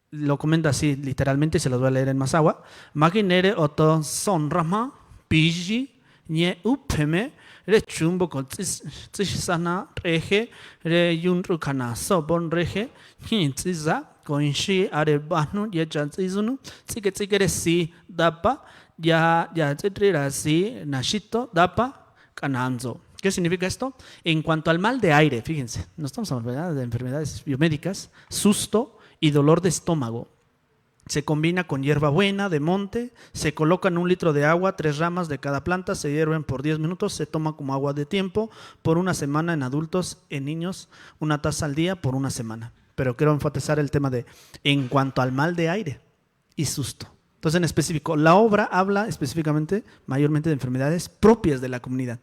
Lo comenta así literalmente, y se los voy a leer en Mazahua. Maginere oto sonrama piji nye upeme re chumbo con tsisana reje re yunrukana sobon reje hintsiza coinshi are banu ya chantzizunu tsike si dapa ya tsitrira si nashito dapa kananzo. ¿Qué significa esto? En cuanto al mal de aire, fíjense, no estamos hablando de enfermedades biomédicas, susto y dolor de estómago. Se combina con hierbabuena de monte, se colocan 1 litro de agua, 3 ramas de cada planta, se hierven por 10 minutos, se toma como agua de tiempo por 1 semana en adultos, en niños 1 taza al día por 1 semana. Pero quiero enfatizar el tema de en cuanto al mal de aire y susto. Entonces, en específico, la obra habla específicamente, mayormente de enfermedades propias de la comunidad,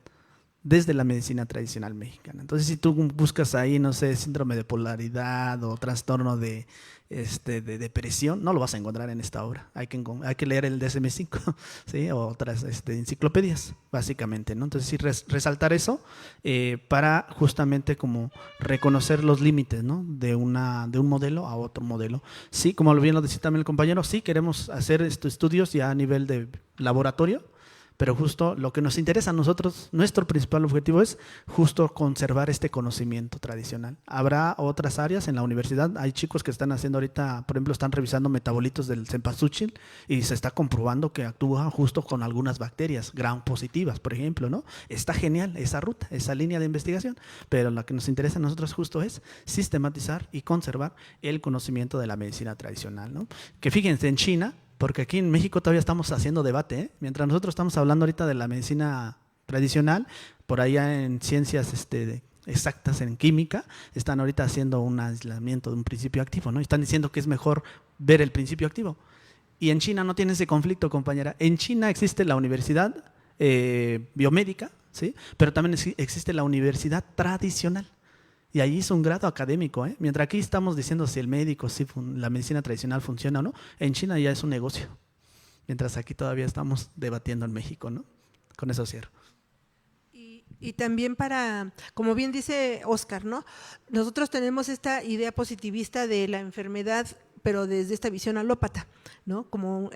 desde la medicina tradicional mexicana. Entonces, si tú buscas ahí, no sé, síndrome de polaridad o trastorno de depresión, no lo vas a encontrar en esta obra. Hay que leer el DSM-5, ¿sí? O otras enciclopedias, básicamente, ¿no? Entonces, sí, resaltar eso para justamente como reconocer los límites, ¿no? de un modelo a otro modelo. Sí, como bien lo decía también el compañero, sí queremos hacer estos estudios ya a nivel de laboratorio, pero justo lo que nos interesa a nosotros, nuestro principal objetivo es justo conservar este conocimiento tradicional. Habrá otras áreas en la universidad, hay chicos que están haciendo ahorita, por ejemplo, están revisando metabolitos del cempasúchil y se está comprobando que actúa justo con algunas bacterias gram positivas, por ejemplo, ¿no? Está genial esa ruta, esa línea de investigación, pero lo que nos interesa a nosotros justo es sistematizar y conservar el conocimiento de la medicina tradicional, ¿no? Que fíjense, en China, porque aquí en México todavía estamos haciendo debate, ¿eh? Mientras nosotros estamos hablando ahorita de la medicina tradicional, por allá en ciencias exactas, en química, están ahorita haciendo un aislamiento de un principio activo, ¿no? Están diciendo que es mejor ver el principio activo. Y en China no tiene ese conflicto, compañera. En China existe la universidad biomédica, ¿sí? Pero también existe la universidad tradicional. Y allí es un grado académico, ¿eh? Mientras aquí estamos diciendo si el médico, si la medicina tradicional funciona o no, en China ya es un negocio. Mientras aquí todavía estamos debatiendo en México, ¿no? Con eso cierro. Y también como bien dice Óscar, ¿no? Nosotros tenemos esta idea positivista de la enfermedad, pero desde esta visión alópata, ¿no? Como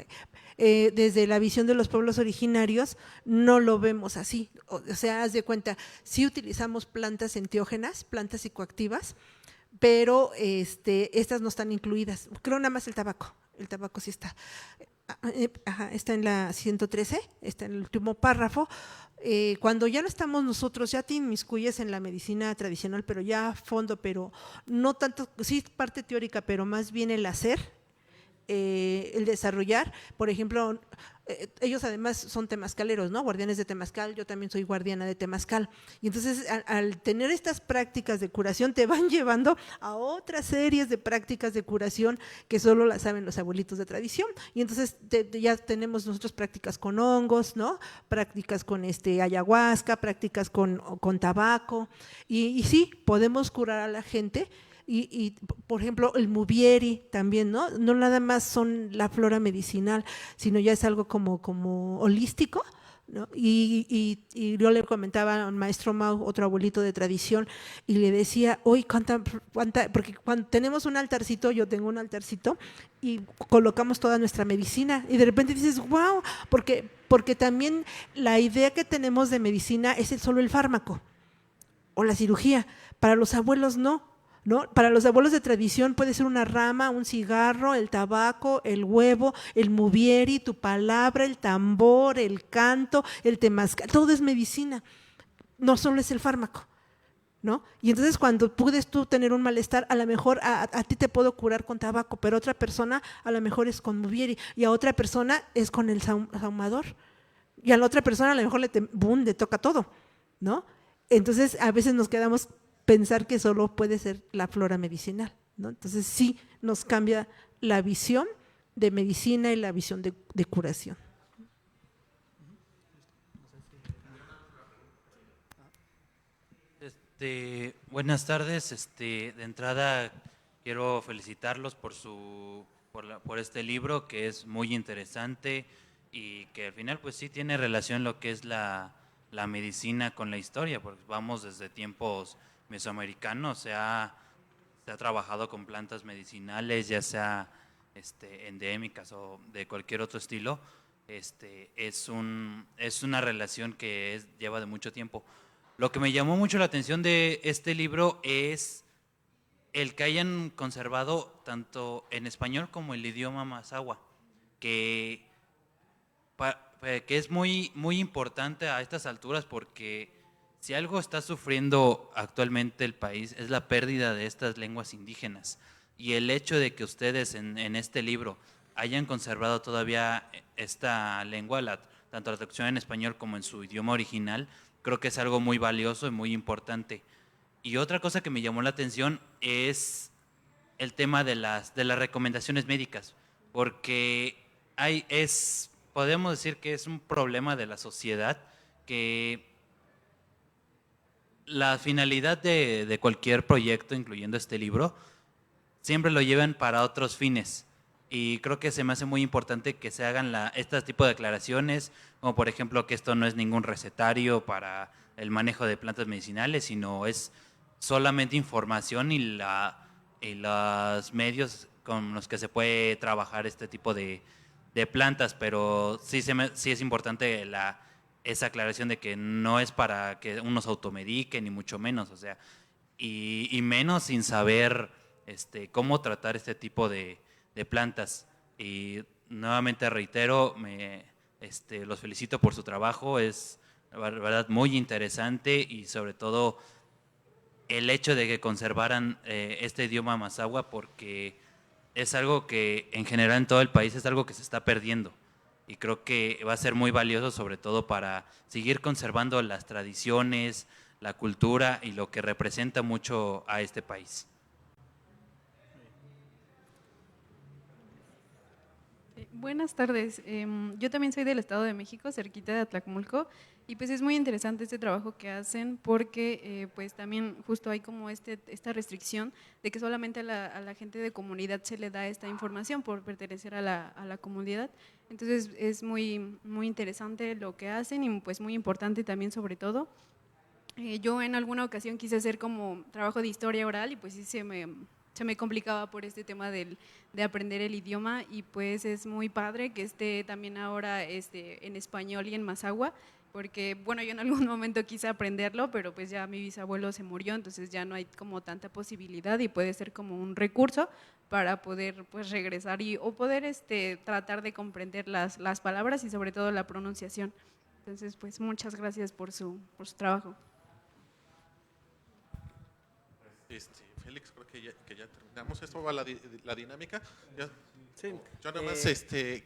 desde la visión de los pueblos originarios no lo vemos así. O sea, haz de cuenta, sí utilizamos plantas enteógenas, plantas psicoactivas, pero estas no están incluidas. Creo nada más el tabaco sí está. Está en la 113, está en el último párrafo. Cuando ya no estamos nosotros, ya te inmiscuyes en la medicina tradicional, pero ya a fondo, pero no tanto, sí parte teórica, pero más bien el hacer, el desarrollar. Por ejemplo, ellos además son temazcaleros, ¿no? Guardianes de temazcal, yo también soy guardiana de temazcal. Y entonces al tener estas prácticas de curación te van llevando a otras series de prácticas de curación que solo las saben los abuelitos de tradición. Y entonces ya tenemos nosotros prácticas con hongos, ¿no? Prácticas con ayahuasca, prácticas con tabaco. Y sí, podemos curar a la gente. Y, por ejemplo, el Mubieri también, ¿no? No nada más son la flora medicinal, sino ya es algo como holístico, ¿no? Y yo le comentaba al maestro Mau, otro abuelito de tradición, y le decía, hoy porque cuando tenemos un altarcito, yo tengo un altarcito, y colocamos toda nuestra medicina, y de repente dices, wow, porque también la idea que tenemos de medicina es solo el fármaco o la cirugía, para los abuelos no. ¿No? Para los abuelos de tradición puede ser una rama, un cigarro, el tabaco, el huevo, el mubieri, tu palabra, el tambor, el canto, el temazcal, todo es medicina, no solo es el fármaco, ¿no? Y entonces cuando puedes tú tener un malestar, a lo mejor a ti te puedo curar con tabaco, pero a otra persona a lo mejor es con mubieri, y a otra persona es con el sahumador, y a la otra persona a lo mejor le toca todo, ¿no? Entonces a veces nos quedamos pensar que solo puede ser la flora medicinal, ¿no? Entonces sí nos cambia la visión de medicina y la visión de curación. Buenas tardes. De entrada quiero felicitarlos por este libro, que es muy interesante y que al final pues sí tiene relación lo que es la medicina con la historia, porque vamos desde tiempos mesoamericanos, se ha trabajado con plantas medicinales, ya sea endémicas o de cualquier otro estilo. Es una relación que lleva de mucho tiempo. Lo que me llamó mucho la atención de este libro es el que hayan conservado tanto en español como el idioma mazahua, que es muy, muy importante a estas alturas, porque si algo está sufriendo actualmente el país es la pérdida de estas lenguas indígenas, y el hecho de que ustedes en este libro hayan conservado todavía esta lengua, tanto la traducción en español como en su idioma original, creo que es algo muy valioso y muy importante. Y otra cosa que me llamó la atención es el tema de las recomendaciones médicas, porque podemos decir que es un problema de la sociedad que la finalidad de cualquier proyecto, incluyendo este libro, siempre lo llevan para otros fines. Y creo que se me hace muy importante que se hagan este tipo de declaraciones, como por ejemplo que esto no es ningún recetario para el manejo de plantas medicinales, sino es solamente información y los medios con los que se puede trabajar este tipo de plantas, pero sí es importante esa aclaración de que no es para que uno se automedique, ni mucho menos, o sea, y menos sin saber cómo tratar este tipo de plantas. Y nuevamente reitero, los felicito por su trabajo, es la verdad muy interesante, y sobre todo el hecho de que conservaran este idioma mazahua, porque es algo que en general en todo el país es algo que se está perdiendo, y creo que va a ser muy valioso, sobre todo para seguir conservando las tradiciones, la cultura y lo que representa mucho a este país. Buenas tardes, yo también soy del Estado de México, cerquita de Atlacomulco, y pues es muy interesante este trabajo que hacen, porque pues también justo hay como esta restricción de que solamente a la gente de comunidad se le da esta información por pertenecer a la comunidad. Entonces es muy interesante lo que hacen, y pues muy importante también, sobre todo. Yo en alguna ocasión quise hacer como trabajo de historia oral, y pues sí se me complicaba por este tema de aprender el idioma, y pues es muy padre que esté también ahora en español y en mazahua, porque bueno, yo en algún momento quise aprenderlo, pero pues ya mi bisabuelo se murió, entonces ya no hay como tanta posibilidad, y puede ser como un recurso para poder pues regresar o poder tratar de comprender las palabras y sobre todo la pronunciación. Entonces pues muchas gracias por su trabajo. Félix, creo que ya terminamos. Esto va la dinámica. Sí. Yo nada más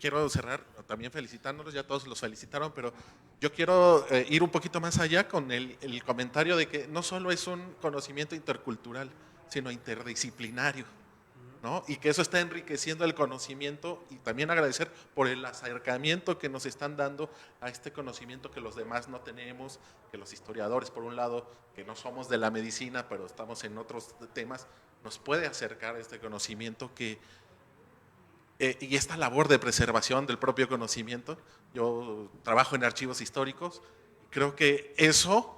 quiero cerrar también felicitándolos, ya todos los felicitaron, pero yo quiero ir un poquito más allá con el comentario de que no solo es un conocimiento intercultural, sino interdisciplinario, ¿no? Y que eso está enriqueciendo el conocimiento, y también agradecer por el acercamiento que nos están dando a este conocimiento que los demás no tenemos, que los historiadores, por un lado, que no somos de la medicina, pero estamos en otros temas, nos puede acercar a este conocimiento y esta labor de preservación del propio conocimiento. Yo trabajo en archivos históricos, y creo que eso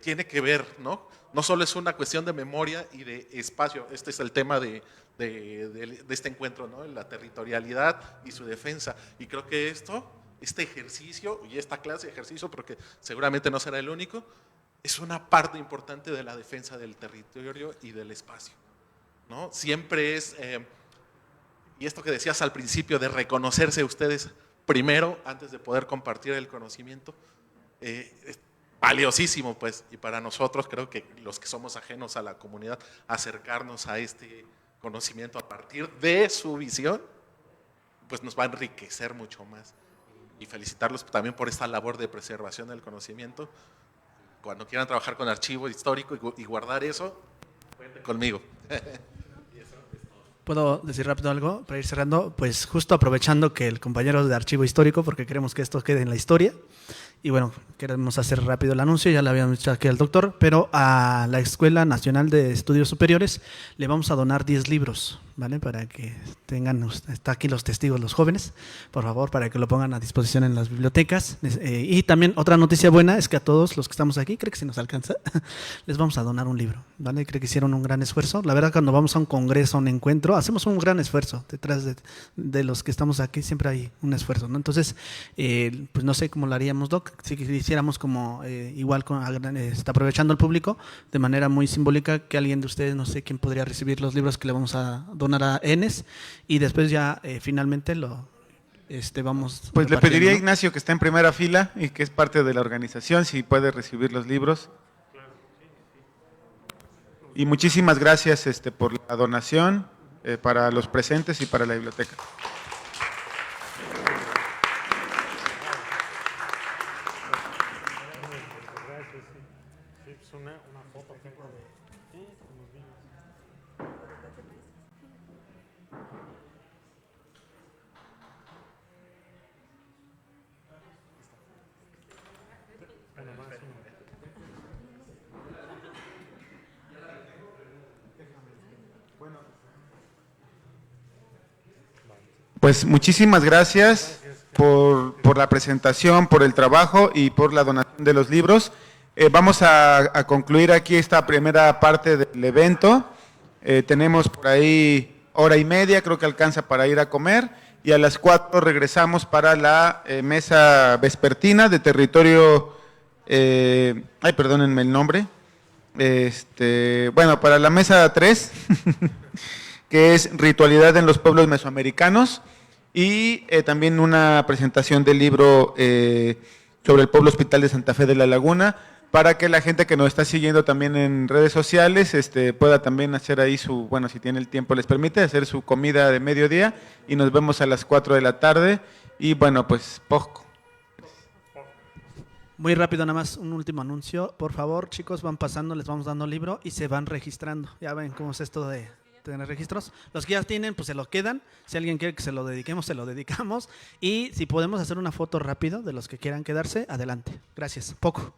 tiene que ver, ¿no? No solo es una cuestión de memoria y de espacio, este es el tema de este encuentro, ¿no? La territorialidad y su defensa. Y creo que este ejercicio y esta clase de ejercicio, porque seguramente no será el único, es una parte importante de la defensa del territorio y del espacio, ¿no? Siempre es, y esto que decías al principio, de reconocerse ustedes primero antes de poder compartir el conocimiento, es valiosísimo, pues, y para nosotros, creo que los que somos ajenos a la comunidad, acercarnos a este conocimiento a partir de su visión, pues nos va a enriquecer mucho más. Y felicitarlos también por esta labor de preservación del conocimiento. Cuando quieran trabajar con archivo histórico y guardar eso, cuenten conmigo. ¿Puedo decir rápido algo para ir cerrando? Pues justo aprovechando que el compañero de archivo histórico, porque queremos que esto quede en la historia, y bueno, queremos hacer rápido el anuncio, ya le habíamos dicho aquí al doctor, pero a la Escuela Nacional de Estudios Superiores le vamos a donar 10 libros, ¿vale? Para que tengan, está aquí los testigos, los jóvenes, por favor, para que lo pongan a disposición en las bibliotecas. Y también otra noticia buena es que a todos los que estamos aquí, creo que si nos alcanza, les vamos a donar un libro, ¿vale? Creo que hicieron un gran esfuerzo. La verdad, cuando vamos a un congreso, a un encuentro, hacemos un gran esfuerzo. Detrás de los que estamos aquí siempre hay un esfuerzo, ¿no? Entonces, pues no sé cómo lo haríamos, Doc, si hiciéramos como igual, aprovechando al público, de manera muy simbólica, que alguien de ustedes, no sé quién podría recibir los libros que le vamos a donar a Enes, y después ya finalmente vamos. Pues le pediría a Ignacio, que está en primera fila y que es parte de la organización, si puede recibir los libros. Y muchísimas gracias por la donación. para los presentes y para la biblioteca. Pues muchísimas gracias por la presentación, por el trabajo y por la donación de los libros. Vamos a concluir aquí esta primera parte del evento. Tenemos por ahí hora y media, creo que alcanza para ir a comer, y a las 4 regresamos para la mesa vespertina de territorio, perdónenme el nombre, para la mesa 3, que es Ritualidad en los Pueblos Mesoamericanos, y también una presentación del libro sobre el Pueblo Hospital de Santa Fe de la Laguna, para que la gente que nos está siguiendo también en redes sociales pueda también hacer ahí si tiene el tiempo, les permite hacer su comida de mediodía, y nos vemos a las 4 de la tarde, y pues poco. Muy rápido, nada más un último anuncio. Por favor, chicos, van pasando, les vamos dando libro y se van registrando. Ya ven cómo es esto de tener registros. Los que ya tienen, pues se lo quedan. Si alguien quiere que se lo dediquemos, se lo dedicamos. Y si podemos hacer una foto rápido de los que quieran quedarse, adelante. Gracias. Poco.